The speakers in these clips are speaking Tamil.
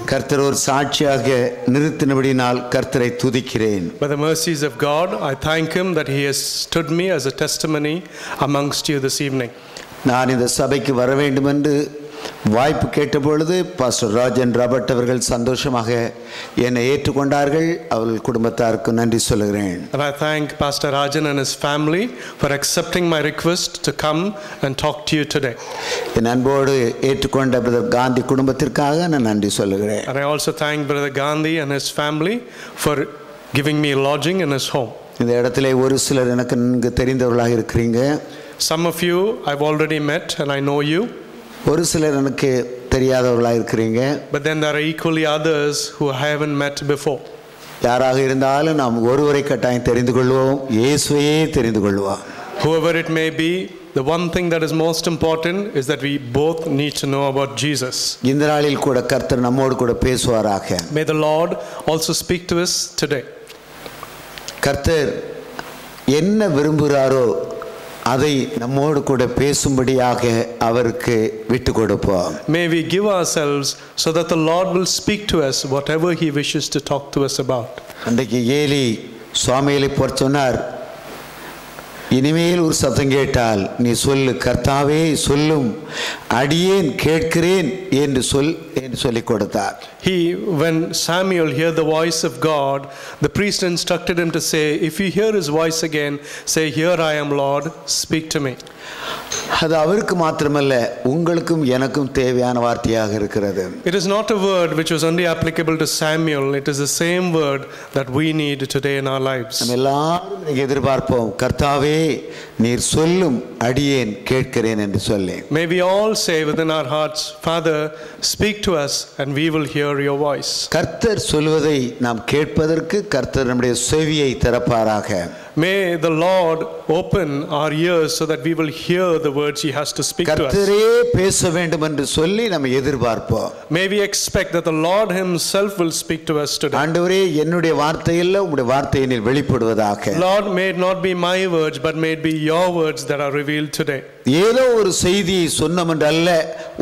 கர்த்தர் ஒரு சாட்சியாக நிறுத்தினபடியால் கர்த்தரை துதிக்கிறேன். By the mercies of God, I thank Him that He has stood me as a testimony amongst you this evening. நான் இந்த சபைக்கு வர வேண்டும் என்று வாய்ப்பு கேட்டபொழுது பாஸ்டர் ராஜன் ராபர்ட் அவர்கள் சந்தோஷமாக என்னை ஏற்றுக்கொண்டார்கள். அவர்கள் குடும்பத்தாருக்கு நன்றி சொல்கிறேன். And I thank Pastor Rajan and his family for accepting my request to come and talk to you today. என் அன்போடு ஏற்றுக்கொண்ட பிரதர் காந்தி குடும்பத்திற்காக நான் நன்றி சொல்கிறேன். And I also thank Brother Gandhi and his family for giving me lodging in his home. இந்த இடத்துல ஒரு சிலர் எனக்கு நன்கு தெரிந்தவர்களாக இருக்கிறீங்க. Some of you I've already met and I know you. ஒரு சிலர் எனக்கு தெரியாதவர்களாக இருக்கிறீங்க. But then there are equally others who I haven't met before. யாராக இருந்தாலும் நாம் ஒருவரை கட்டாயம் தெரிந்து கொள்வோம், இயேசுவையே தெரிந்து கொள்வோம். Whoever it may be, the one thing that is most important is that we both need to know about Jesus. இந்த நாளில் கூட கர்த்தர் நம்மோடு கூட பேசுவாராக. May the Lord also speak to us today. கர்த்தர் என்ன விரும்புகிறாரோ அதை நம்மோடு கூட பேசும்படியாக அவருக்கு விட்டு கொடுப்போம். May we give ourselves so that the Lord will speak to us whatever He wishes to talk to us about. அன்றைக்கு ஏலி சாமுவேலை பார்த்து சொன்னார், இனிமேல் ஒரு சத்தம் கேட்டால் நீ சொல்லு, கர்த்தாவே சொல்லும், அடியேன் கேட்கிறேன் என்று சொல்லிக் கொடுத்தார். When Samuel heard the voice of God, the priest instructed him to say, if you hear his voice again, say, here I am, Lord, speak to me. அது அவருக்கு மாத்திரமல்ல, உங்களுக்கும் எனக்கும் தேவையான வார்த்தையாக இருக்கிறது. It is not a word which was only applicable to Samuel. It is the same word that we need today in our lives. நம்ம எல்லாரும் எதிர்பார்ப்போம், கர்த்தாவே நீர் சொல்லும், அடியேன் கேட்கிறேன் என்று சொல்லி. May we all say within our hearts, Father, speak to us and we will hear your voice. கர்த்தர் சொல்வதை நாம் கேட்பதற்கு கர்த்தர் நம்முடைய செவியை திறப்பாராக. May the Lord open our ears so that we will hear the words He has to speak to us. கர்த்தரே பேச வேண்டும் என்று சொல்லி நம்ம எதிர்பார்ப்போம். May we expect that the Lord Himself will speak to us today. ஆண்டவரே, என்னுடைய வார்த்தை இல்ல, உம்முடைய வார்த்தை என்னில் வெளிப்படுவதாக. Lord, may it not be my words but may it be your words that are revealed today. ஏதோ ஒரு செய்தியை சொன்னோம் என்று அல்ல,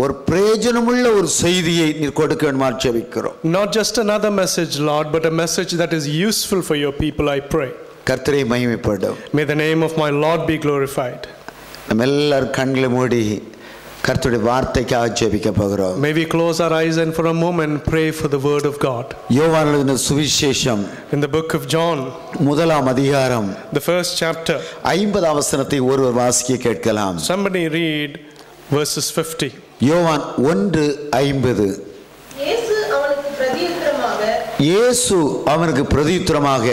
ஒரு பிரயோஜனமுள்ள ஒரு செய்தியை நீர் கொடுக்க வேண்டுமாறு ஜெபிக்கிறோம். Not just another message, Lord, but a message that is useful for your people, I pray. கர்த்தரை மகிமைப்படும். May the name of my Lord be glorified. நம்ம எல்லாரும் கண்களை மூடி கர்த்தருடைய வார்த்தைக்காக ஜெபிக்க போகிறோம். May we close our eyes and for a moment pray for the word of God. யோவான் எழுதின சுவிசேஷம் In the book of John, முதலாம் அதிகாரம், the first chapter, 50 வசனத்தை ஒருவர் வாசிக்க கேட்கலாம். somebody read verses 50. யோவான் 1:50. இயேசு அவனுக்கு பிரதியுத்தரமாக,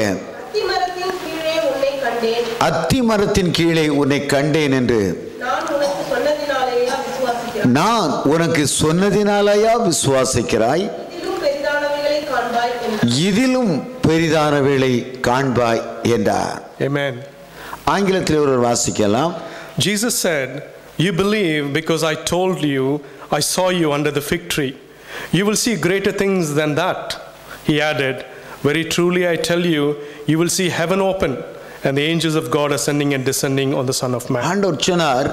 அத்தி மரத்தின் கீழே உன்னை கண்டேன் என்று நான் உனக்கு சொன்னதினாலேயா விசுவாசிக்கிறாய்? இதிலும் பெரிதானவைகளை காண்பாய் என்றார். Amen. ஆங்கிலத்தில் ஒரு வாசிக்கலாம். Jesus said, you believe because I told you, I saw you under the fig tree. You will see greater things than that. He added, very truly I tell you, you will see heaven open and the angels of God ascending and descending on the Son of Man. ஆண்டவர் சொன்னார்,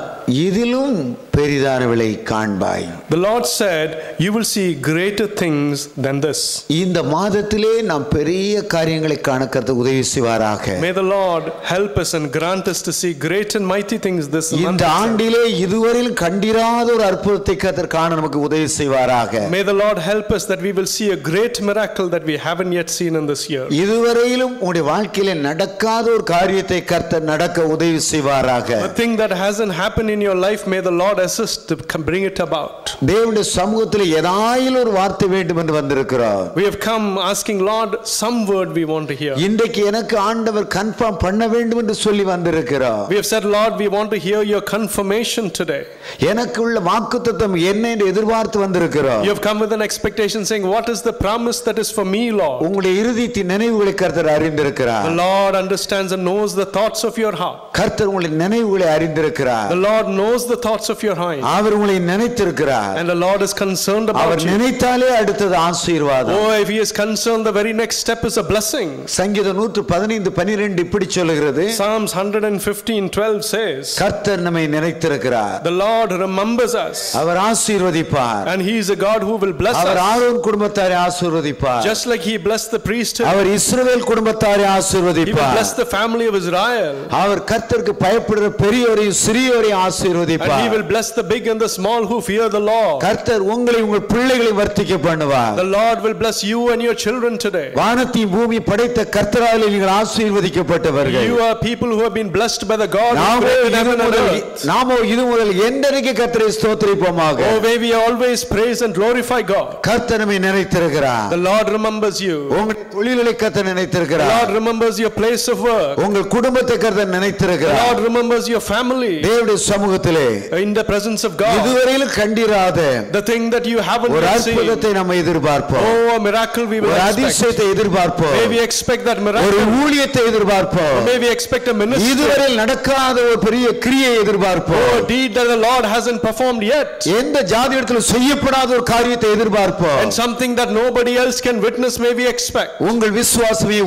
இதிலும் பெரிதானவைகளை காண்பாய். The Lord said, you will see greater things than this. இந்த மாதத்திலே நாம் பெரிய காரியங்களை காண கர்த்தர் உதவி செய்வாராக. May the Lord help us and grant us to see great and mighty things this month. இந்த ஆண்டிலே இதுவரையில் கண்டிராத ஒரு அற்புதத்தை கர்த்தர் காண நமக்கு உதவி செய்வாராக. May the Lord help us that we will see a great miracle that we haven't yet seen in this year. இதுவரையிலும் உங்களுடைய வாழ்க்கையிலே நடக்காத ஒரு காரியத்தை கர்த்தர் நடக்க உதவி செய்வாராக. A thing that hasn't happened in your life, may the Lord assist to bring it about. தேவனுடைய சமூகத்தில் ஏதாயிலும் ஒரு வார்த்தை வேண்டும் என்று வந்திருக்கிறோம். We have come asking, Lord, some word we want to hear. இன்றைக்கு எனக்கு ஆண்டவர் கன்ஃபார்ம் பண்ண வேண்டும் என்று சொல்லி வந்திருக்கிறோம். We have said, Lord, we want to hear your confirmation today. எனக்கு உள்ள வாக்குத்தத்தம் என்ன என்று எதிர்பார்த்து வந்திருக்கிறோம். You have come with an expectation saying, what is the promise that is for me, Lord? உங்களுடைய இருதயத்தின் நினைவுகளை கர்த்தர் அறிந்திருக்கிறார். The Lord understands and knows the thoughts of your heart. கர்த்தர் உங்களுடைய நினைவுகளை அறிந்திருக்கிறார். The Lord knows the thoughts of your your mind. அவர் உங்களை நினைத்திருக்கிறார். And the Lord is concerned about our you. நினைத்தாலே அடுத்தது ஆசீர்வாதம். Oh, if he is concerned, the very next step is a blessing. சங்கீதம் 115:12 இப்படி சொல்லுகிறது. Psalms 115:12 says, கர்த்தர் நம்மை நினைத்திருக்கிறார். the Lord remembers us. அவர் ஆசீர்வதிப்பார். And he is a God who will bless அவர் us. ஆரோன் குடும்பத்தாரை ஆசீர்வதிப்பார். Just like he blessed the priesthood, அவர் இஸ்ரவேல் குடும்பத்தாரை he will ஆசீர்வதிப்பார். bless the family of Israel. அவர் கர்த்தருக்கு பயப்படுகிற பெரியோரையும் சிறியோரையும் And he ஆசீர்வதிப்பார். will bless the big and the small who fear the Lord. கர்த்தர் உங்களை உங்கள் பிள்ளைகளை வர்த்திக்க பண்ணுவார். The Lord will bless you and your children today. வானத்தையும் பூமி படைத்த கர்த்தராலே நீங்கள் ஆசீர்வதிக்கப்பட்டவர்கள். You are people who have been blessed by the God who நாமோ created இது heaven and முதல் earth. நாமோ இது முதல் என்றைக்கு கர்த்தரை ஸ்தோத்திரிப்போமாக. Oh, may we always praise and glorify God. கர்த்தர் நம்மை நினைத்திருக்கிறார். The Lord remembers you. உங்களுடைய தொழிலை கர்த்தர் The நினைத்திருக்கிறார். Lord remembers your place of work. உங்கள் குடும்பத்தை கர்த்தர் The நினைத்திருக்கிறார். Lord remembers your family. தேவனுடைய சமூகத்திலே In the presence of God, இதுவரையிலும் கண்டிராத the thing that you haven't ஒரு yet seen. அற்புதத்தை நம்ம எதிர்பார்ப்போம். Oh, a miracle we will ஒரு expect. அதிசயத்தை எதிர்பார்ப்போம். May we expect that ஒரு miracle. ஊழியத்தை எதிர்பார்ப்போம். May we expect a ministry. இதுவரையில் நடக்காத ஒரு பெரிய கிரியை எதிர்பார்ப்போம். Oh, a deed that the Lord hasn't performed yet. எந்த ஜாதியிடத்தில் செய்யப்படாத ஒரு காரியத்தை எதிர்பார்ப்போம். And something that nobody else can witness, may we expect. உங்கள் விசுவாசமே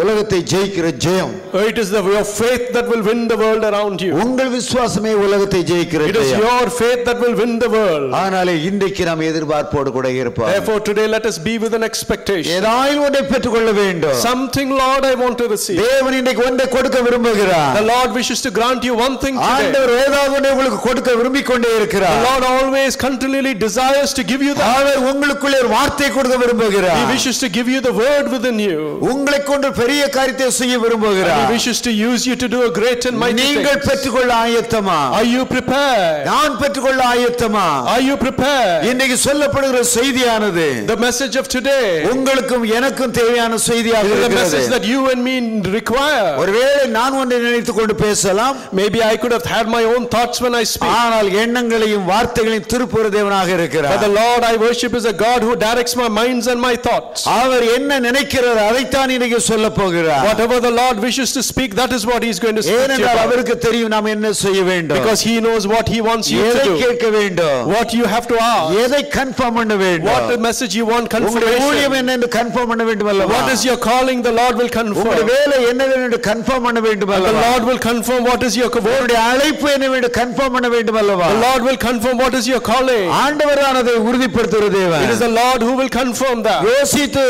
உலகத்தை ஜெயிக்கிற ஜெயம். It is your faith that will win the world around you. உங்கள் விசுவாசமே உலகத்தை ஜெயிக்கிற It is Jayam. your faith that will win the world. ஆனாலே இன்றைக்கு நாம் எதிர்பார்ப்போடு கூட இருப்போம். Therefore today let us be with an expectation. ஏதாயிலும் ஒன்றை பெற்றுக்கொள்ள வேண்டும். Something, Lord, I want to receive. தேவன் இன்றைக்கு ஒன்றை கொடுக்க விரும்புகிறார். The Lord wishes to grant you one thing today. ஆண்டவர் ஏதாவது ஒன்றை உங்களுக்கு கொடுக்க விரும்பிக் கொண்டே The இருக்கிறார். Lord always continually desires to give you that. அவர் உங்களுக்குள்ளே ஒரு வார்த்தை கொடுக்க He விரும்புகிறார். wishes to give you the word within you. உங்களை கொண்டு பெரிய காரியத்தை செய்ய And விரும்புகிறார். He wishes to use you to do a great and mighty நீங்கள் thing. பெற்றுக்கொள்ள ஆயத்தமா? Are you prepared? நான் பெற்றுக்கொள்ள ஆயத்தமா? Are you prepared? இன்றைக்கு சொல்லப்படுகிற செய்தியானது The message of today உங்களுக்கும் எனக்கும் தேவையான செய்தியாக is the இருக்கிறது. message that you and me require. ஒருவேளை நான் ஒன்றை நினைத்துக் கொண்டு பேசலாம். Maybe I could have had my own thoughts when I speak. ஆனால் எண்ணங்களையும் வார்த்தைகளையும் திருப்புற தேவனாக But இருக்கிறார். the Lord I worship is a God who directs my minds and my thoughts. அவர் என்ன நினைக்கிறார் அதைத்தான் இன்னைக்கு சொல்லப் போகிறார். Whatever the Lord wishes to speak, that is what He is going to speak to you ஏனென்றால் about. அவருக்கு தெரியும் நாம் என்ன செய்ய வேண்டும். Because He knows what He wants you to எதை do. கேட்க வேண்டும். What you have to ask. எதை கன்ஃபார்ம் பண்ண வேண்டும். What the message you want உங்களுடைய ஊழியம் confirmation. என்ன என்று கன்ஃபார்ம் பண்ண வேண்டும் அல்லவா? What is your calling, the Lord will உங்களுடைய confirm. வேலை என்ன என்று கன்ஃபார்ம் பண்ண வேண்டும் And the அல்லவா? Lord will confirm what is your word. உங்களுடைய அழைப்பு என்னவென்று கன்ஃபார்ம் பண்ண வேண்டும் அல்லவா? The Lord will confirm what is your calling. ஆண்டவர் தான் அதை உறுதிப்படுத்துகிற தேவன். It is the Lord who will confirm that. யோசித்து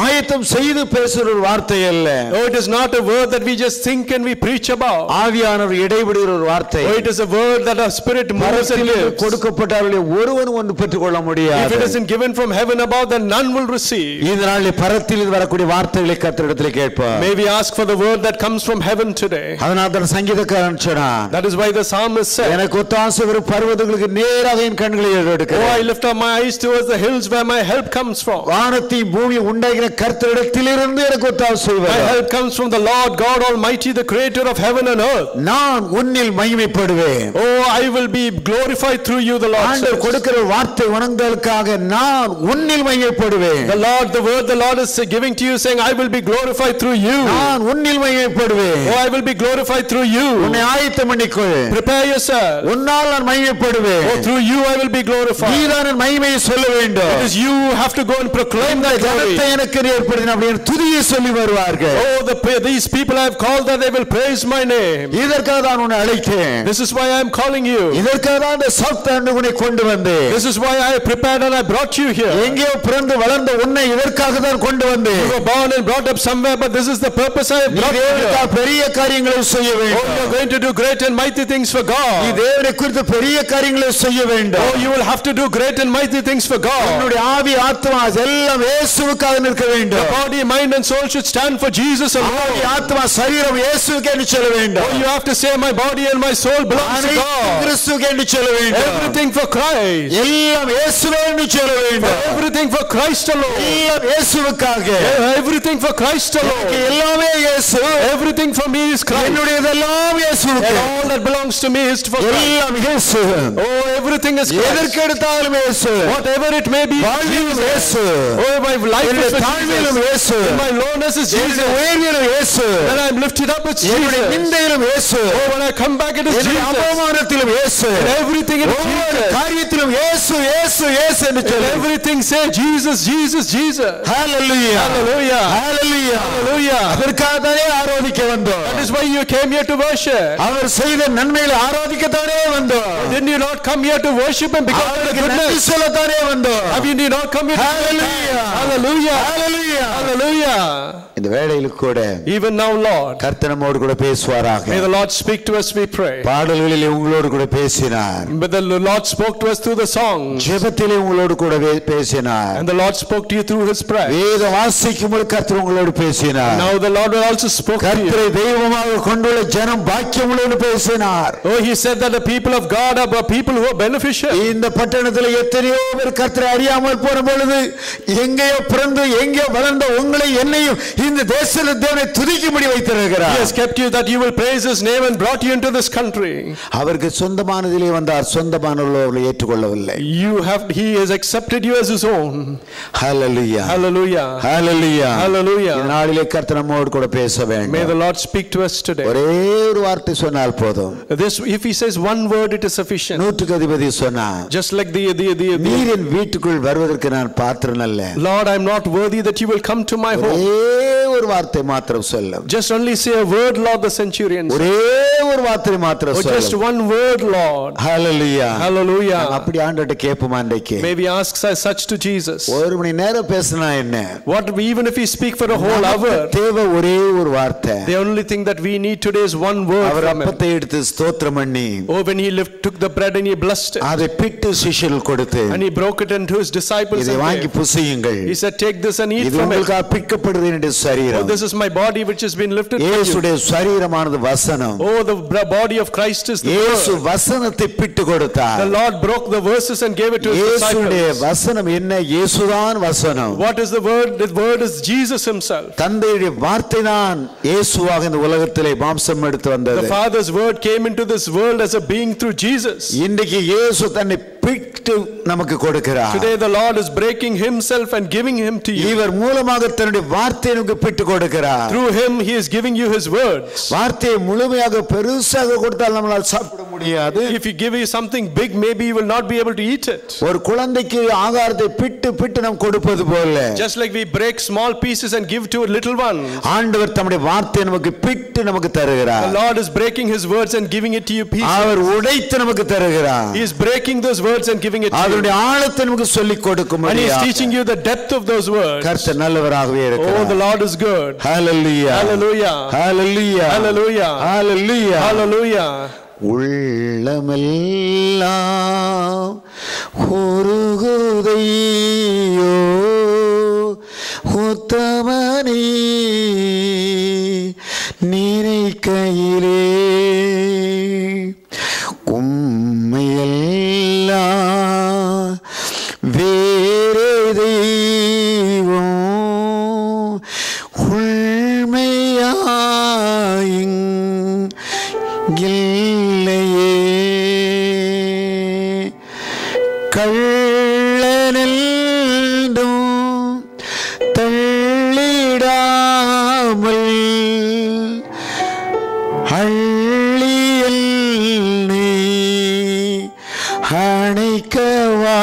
ஆயத்தம் செய்து பேசுகிற ஒரு வார்த்தை அல்ல. Oh, it is not a word that we just think and we preach about. ஆவியானவர் இடைவிடுகிற ஒரு வார்த்தை. Oh, it is a word that our spirit moves and பரத்திலே gives. கொடுக்கப்பட்டவர்களே ஒருவனும் ஒன்று பெற்றுக்கொள்ள If முடியாது. it isn't given from heaven above, then none will receive. இந்த நாளில் பரத்தில் வரக்கூடிய வார்த்தைகளை கர்த்தரிடத்தில் கேட்போம். May we ask for the word that comes from heaven today. அதனால தான் சங்கீதக்காரன் சொன்னான், That is why the psalmist said, எனக்கு ஒத்தாசை வரும் பர்வதங்களுக்கு நேராக என் கண்களை Oh, I எடுக்கிறேன். lift up my eyes towards the hills where my help comes from. வானத்தையும் பூமி உண்டாகின கர்த்தரிடத்திலிருந்து எனக்கு ஒத்தாசை My வரும். help comes from the Lord God Almighty, the creator of heaven and earth. நான் உன்னில் மகிமைப்படுவேன். Oh, I will be glorified through you, the Lord ஆண்டவர் says. கொடுக்கிற வார்த்தை உணர்ந்ததற்காக நான் உன்னில் மகிமைப்படுவேன். The word the Lord is giving to you, saying, I will be glorified through you. நான் உன்னில் மகிமைப்படுவேன். Oh, I will be glorified through you. உன்னை ஆயத்தம் பண்ணிக்கொள். Prepare yourself. உன்னால் நான் மகிமைப்படுவேன். Oh, through you I will be glorified. நீதான் என் மகிமையை சொல்ல வேண்டும். It is you who have to go and proclaim that glory. ஜனத்தை எனக்கு ஏற்படுத்தின அப்படியே துதியை சொல்லி வருவார்கள். Oh, these people I have called that they will praise my name. இதற்காக தான் உன்னை அழைத்தேன். This is why I am calling you. இதற்காக தான் இந்த சப்தாண்டு உன்னை கொண்டு வந்தேன். This is why I prepared and I brought you here. எங்கேயோ பிறந்து வளர்ந்த உன்னை இதற்காக தான் கொண்டு வந்தேன். You were born and brought up somewhere, but this is the purpose I have brought you here. பெரிய காரியங்களை செய்ய Oh, வேண்டும். you are going to do great and mighty things for நீ God. தேவனை குறித்து பெரிய காரியங்களை செய்ய வேண்டும். Oh, you will have to do great and mighty things for God. உன்னுடைய ஆவி ஆத்மா எல்லாம் இயேசுவுக்காக நிற்க Your வேண்டும். body, mind and soul should stand for Jesus alone. ஆவி ஆத்மா சரீரம் இயேசுவுக்கு என்று சொல்ல வேண்டும். Oh, you have to say my body and my soul belongs to அனைத்தும் God. கிறிஸ்துவுக்கு என்று சொல்ல வேண்டும். Everything for Christ. எல்லாம் இயேசுவே என்று சொல்ல வேண்டும். Everything for Christ alone. எல்லாம் இயேசுவுக்காக. Everything for Christ alone. எல்லாமே இயேசு. Everything for me is Christ. என்னுடையதெல்லாம் இயேசுவுக்கு. And all that belongs to me is for Christ. எல்லாம் இயேசு. Oh, everything is Christ. எதற்கு எடுத்தாலும் இயேசு. Whatever it may be, வாழ்வும் இயேசு. oh, my life is for தாழ்மையிலும் இயேசு, in my lowness is Jesus, என்னுடைய உயர்விலும் இயேசு, when I am lifted up it's என்னுடைய Jesus, நிந்தையிலும் இயேசு, oh when I come back it is என்னுடைய Jesus, அவமானத்திலும் இயேசு, in everything it is ஒவ்வொரு Jesus, காரியத்திலும் இயேசு இயேசு இயேசு என்று in சொல்லு. everything say Jesus Jesus Jesus. ஹalleluya Hallelujah. ஹalleluya Hallelujah. அதற்காகவே ஆராதிக்க வந்தோம். That is why you came here to worship. அவர் செய்த நன்மைகளை ஆராதிக்கத்தானே வந்தோம். Didn't you not come here to worship him because of the அவருக்கு நன்றி goodness? சொல்லத்தானே வந்தோம். Have you not come here to Hallelujah. Hallelujah. Hallelujah Hallelujah. இந்த வேளையில் கூட Even now, Lord, கர்த்தர் நம்மோடு கூட பேசுவாராக. may the Lord speak to us, we pray. பாடல்களிலே உங்களோடு கூட பேசினார். But the Lord spoke to us through the songs, ஜெபத்திலே உங்களோடு கூட பேசினார். and the Lord spoke to you through his prayer. வேத வாசிக்கும் பொழுது கர்த்தர் உங்களோடு பேசினார். Now the Lord will also spoke to you. கர்த்தரை தெய்வமாக கொண்டுள்ள ஜனம் பாக்கியமுள்ளவர்கள் பேசினார். Oh, he said that the people of God are people who are beneficial. இந்த பட்டணத்தில் எத்தனையோ பேர் கர்த்தரை அறியாமல் போன பொழுது எங்கேயோ பிறந்து எங்கேயோ வளர்ந்த உங்களை என்னையும் இந்த தேசத்தில் தேவனை துதிக்கும்படி வைத்திருக்கிறார். He has kept you that you will praise his name and brought you into this country. அவருக்கு சொந்தமானதிலே வந்தார், சொந்தமானவர்களை ஏற்றுக்கொள்ளவில்லை. He has accepted you as his own. Hallelujah. Hallelujah. Hallelujah. Hallelujah. இந்த நாளிலே கர்த்தர் நம்மோடு கூட பேச வேண்டும். May the Lord speak to us today. ஒரே ஒரு வார்த்தை சொன்னால் போதும். This, if he says one word, it is sufficient. நூற்றுக்கு அதிபதி சொன்னார், Just like the நீர் என் வீட்டுக்குள் வருவதற்கு நான் பாத்திரன் அல்ல. Lord, I am not worthy that you will come to my home. ஒரே ஒரு வார்த்தை மாத்திரம் சொல்லும். Just only say a word, Lord, the centurion said. ஒரே ஒரு வார்த்தை மாத்திரம் Oh, just சொல்லும். one word, Lord. Hallelujah. Hallelujah. அப்படி ஆண்டவர்ட்ட கேட்போமா இன்றைக்கு? May we ask such to Jesus. ஒரு மணி நேரம் பேசினா என்ன? What even if we speak for a whole hour, தேவை ஒரே ஒரு வார்த்தை. the only thing that we need today is one word our from him. அப்பத்தை எடுத்து ஸ்தோத்திரம் பண்ணி, Oh, when he took the bread and he blessed it, அதை பிட்டு சிஷ்யர்கள் கொடுத்து, and he broke it into his disciples இதை and வாங்கி gave. புசியுங்கள். He said, take this and eat இது from it. உங்களுக்காக பிற்கப்படுகிறது என்னுடைய Oh, சரீரம். this is my body which has been lifted for you. இயேசுடைய சரீரமானது வசனம். Oh, the body of Christ is the இயேசு word. வசனத்தை பிட்டு கொடுத்தார். The Lord broke the verses and gave it to his இயேசுடைய disciples. வசனம் என்ன? இயேசுதான் வசனம். What is the word? The word is Jesus himself. தந்தையுடைய வார்த்தை தான் இயேசுவாக இந்த உலகத்திலே மாம்சம் எடுத்து The வந்தது. Father's word came into this world as a being through Jesus. இன்றைக்கு இயேசு தன்னை பிட்டு நமக்கு கொடுக்கிறார். Today the Lord is breaking himself and giving him to you. இவர் மூலமாக தன்னுடைய வார்த்தையை நமக்கு பிட்டு கொடுக்கிறார். Through him he is giving you his words. வார்த்தையை முழுமையாக பெருசாக கொடுத்தால் நம்மால் சாப்பிட முடியாது. If he give you something big, maybe you will not be able to eat it. ஒரு குழந்தைக்கு ஆகாரத்தை பிட்டு பிட்டு நாம் கொடுப்பது போல, Just like we break small pieces and give to a little one, ஆண்டவர் தம்முடைய வார்த்தையை நமக்கு பிட்டு நமக்கு தருகிறார். the Lord is breaking his words and giving it to you pieces. அவர் உடைத்து நமக்கு தருகிறார். He is breaking those words and giving it to you. அதனுடைய ஆழத்தை நமக்கு சொல்லிக் கொடுக்கும். And he is teaching you the depth of those words. கர்த்தர் நல்லவராகவே Oh, இருக்கிறார். the Lord is good. Hallelujah. Hallelujah. Hallelujah. Hallelujah. Hallelujah. Hallelujah. உள்ளமெல்லாம் உருகுதையோ உத்தமனே நினைக்கையிலே உம்மையெல்லாம் வேறே தெய்வம் உண்மையாயிங் இல்லையே கள்ளனெல்லும் தள்ளிடாமல் அள்ளியல் நீ அணைக்கவா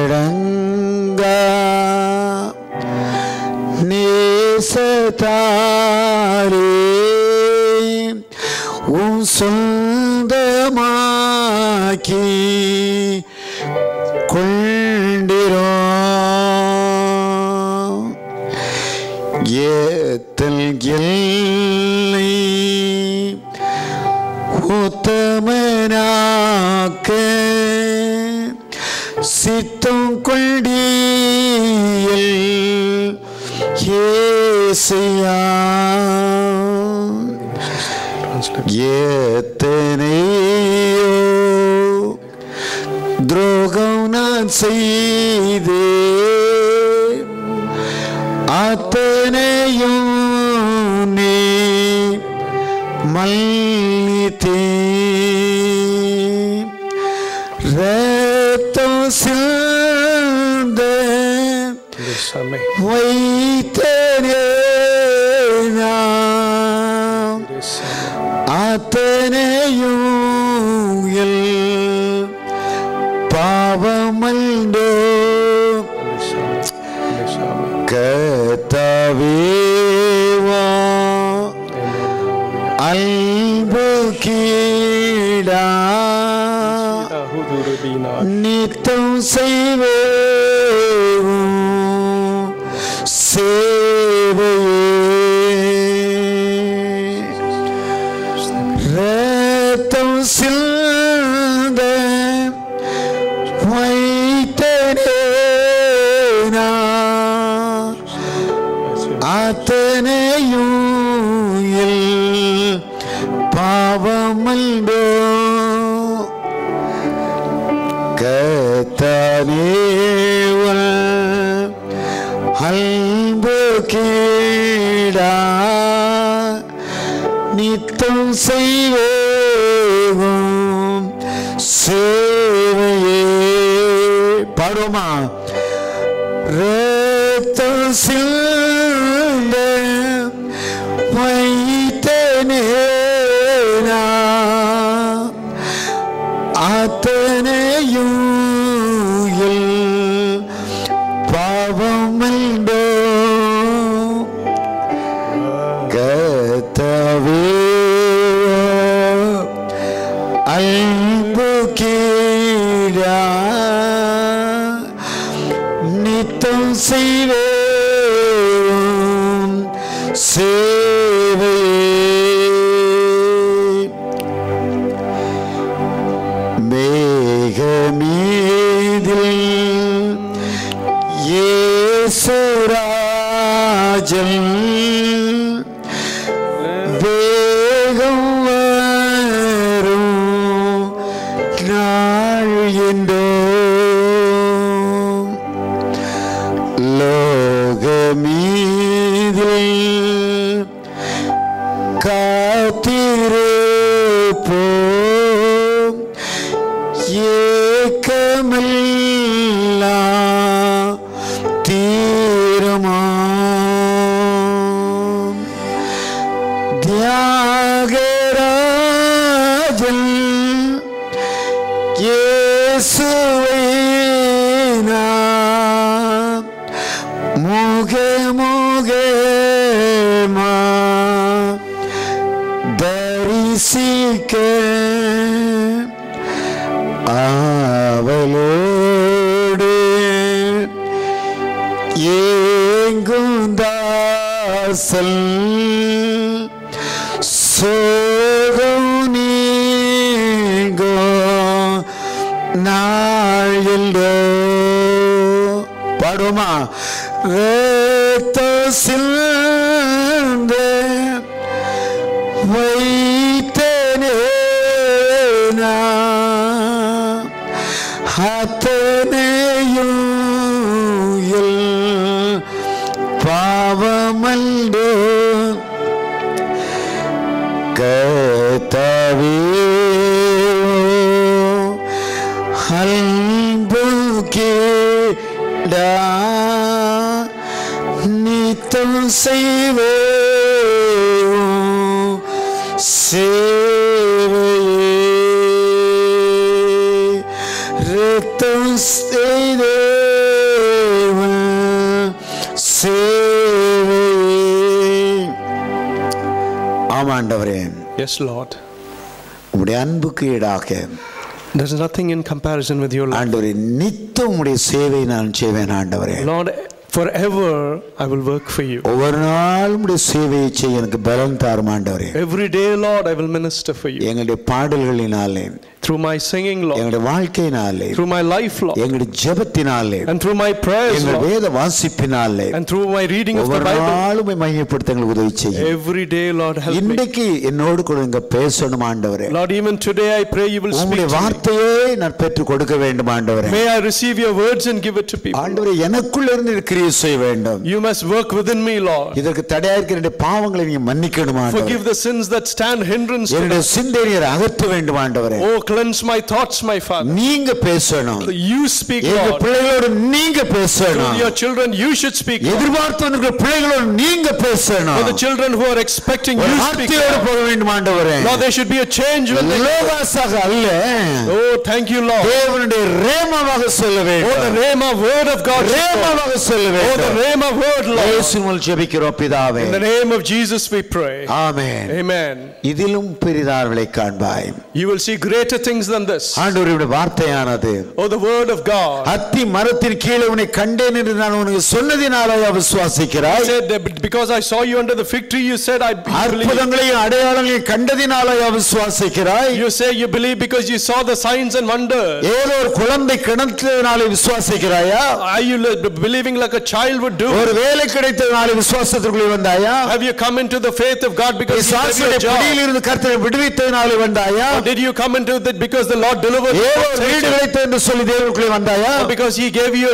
சொல்லடங்கா நேசத்தாரே உன் சொந்தமாக்கி கொண்டிரோம் ஏத்தல் எல்லை உத்தமனாக்க சித்தம் கொண்டீயல் ஏசையா எத்தனையோ துரோகம் நான் செய்தே அத்தனையும் நீ மன்னித்தே ரத்தம் சிந்த Resame. வைத்தேனே நான் அத்தனையும் எல் பாவமல்டோ கர்த்தாவேவா அன்பு கீடா நித்தம் செய்வேவும் சேவையே ரத்தம் சிந்த வைத்தனே நான் அத்தனையும் பாவமல்டோ கர்த்தாவேவா அன்பு கீடா நித்தம் செய்வேவும் சேவையே பாடுமா ரத்தம் சிந்த வைத்தனே நான் அத்தனையும் பாவமல்டோ கர்த்தாவே அன்பு கீடா நித்தம் செய்வேவும் சேவையே மேகமீதில் இயேசுராஜன் வேகம் வரும் நாள் என்றோ லோகமீதில் காத்திருப்போம் ஏக்கமெல்லாம் தீரமாம் தியாகராஜன் இயேசுவை நாம் முகமுகமா தரிசிக்க ஆவலோடு ஏங்குந்தாசல் சோகம் நீங்கோ நாழிலோ பாடுமா ரத்த சிந்த வைத்தனே நான் அத்தனையும் பாவமல்டோ கர்த்தாவே அன்பு கீடா நித்தம் செய்வேவும் சேவையே ரத்தம் செய்தேவன் சேவையே. ஆமாண்டவரே, Yes, Lord. உம்முடைய அன்புக்கு ஈடாக There's nothing in comparison with your love. ஆண்டவரே, நித்தம் உம்முடைய சேவை நான் செய்வேன் ஆண்டவரே. Lord, forever I will work for you. ஒவ்வொரு நாளும் உம்முடைய சேவையை செய்ய எனக்கு பலம் தாரும் ஆண்டவரே. Every day, Lord, I will minister for you. எங்களுடைய பாடல்களினாலே, Through my singing, Lord. எங்களுடைய வாழ்க்கையினாலே, Through my life, Lord. எங்களுடைய ஜெபத்தினாலே, And through my prayers, எங்கள் Lord. வேத வாசிப்பினாலே, And through my reading of the ஒவ்வொரு Bible. நாளும் மையப்படுத்த எங்களுக்கு உதவி செய்யும். Every day, Lord, help me. இன்றைக்கு என்னோடு கூட இங்க பேசணும் ஆண்டவரே. Lord, even today I pray you will speak உம்முடைய to me. வார்த்தையை நான் பெற்று கொடுக்க வேண்டும் ஆண்டவரே. May I receive your words and give it to people. ஆண்டவரே, எனக்குள்ள இருந்து கிரியை செய்ய வேண்டும். You must work within me, Lord. இதற்கு தடையா இருக்கிற என்னுடைய பாவங்களை நீங்க மன்னிக்கணும் ஆண்டவரே. Forgive the sins that stand hindrance to என்னுடைய us. சிந்தையை அகற்ற வேண்டும் ஆண்டவரே. Oh, cleanse my thoughts, my Father. நீங்க பேசணும். You speak, எங்க Lord. பிள்ளைகளோடு நீங்க To பேசணும். your children, you should speak, Lord. எதிர்பார்த்து வந்திருக்கிற பிள்ளைகளோடு நீங்க பேசணும். For the children who are expecting, ஒரு you speak, வார்த்தையோடு Lord. போக வேண்டும் ஆண்டவரே. Lord, there should be a change when they... லோகாசாக அல்ல. Oh, thank you, Lord. தேவனுடைய ரேமாவாக சொல்ல Oh, வேண்டும். the rhema word of God. ரேமாவாக சொல்ல Oh, the வேண்டும். rhema word, Lord. இயேசுவில் ஜெபிக்கிறோம் பிதாவே. In the name of Jesus we pray. Amen. Amen. இதிலும் பெரிதானவைகளை காண்பாய். You will see greater things than this. ஆண்டவருடைய வார்த்தையானது. Oh, the word of God. அத்தி மரத்தின் கீழே உன்னை கண்டேன் என்று நான் உனக்கு சொன்னதினாலே விசுவாசிக்கிறாய். He said that because I saw you under the fig tree, you said I believe. அற்புதங்களையும் அடையாளங்களையும் கண்டதினாலே விசுவாசிக்கிறாய். You say you believe because you saw the signs and wonders. ஏதோ ஒரு குழந்தை கிடைத்ததினாலே விசுவாசிக்கிறாயா? Are you believing like a child would do? ஒரு வேலை கிடைத்ததினாலே விசுவாசத்திற்குள்ளே வந்தாயா? Have you come into the faith of God because He gave you a job? பிடியிலிருந்து கர்த்தரை விடுவித்ததினாலே வந்தாயா? Or did you come into that because the Lord delivered you? ஏதோ வீடு கிடைத்தது என்று சொல்லி தேவனுக்குள்ளே வந்தாயா? Or because He gave you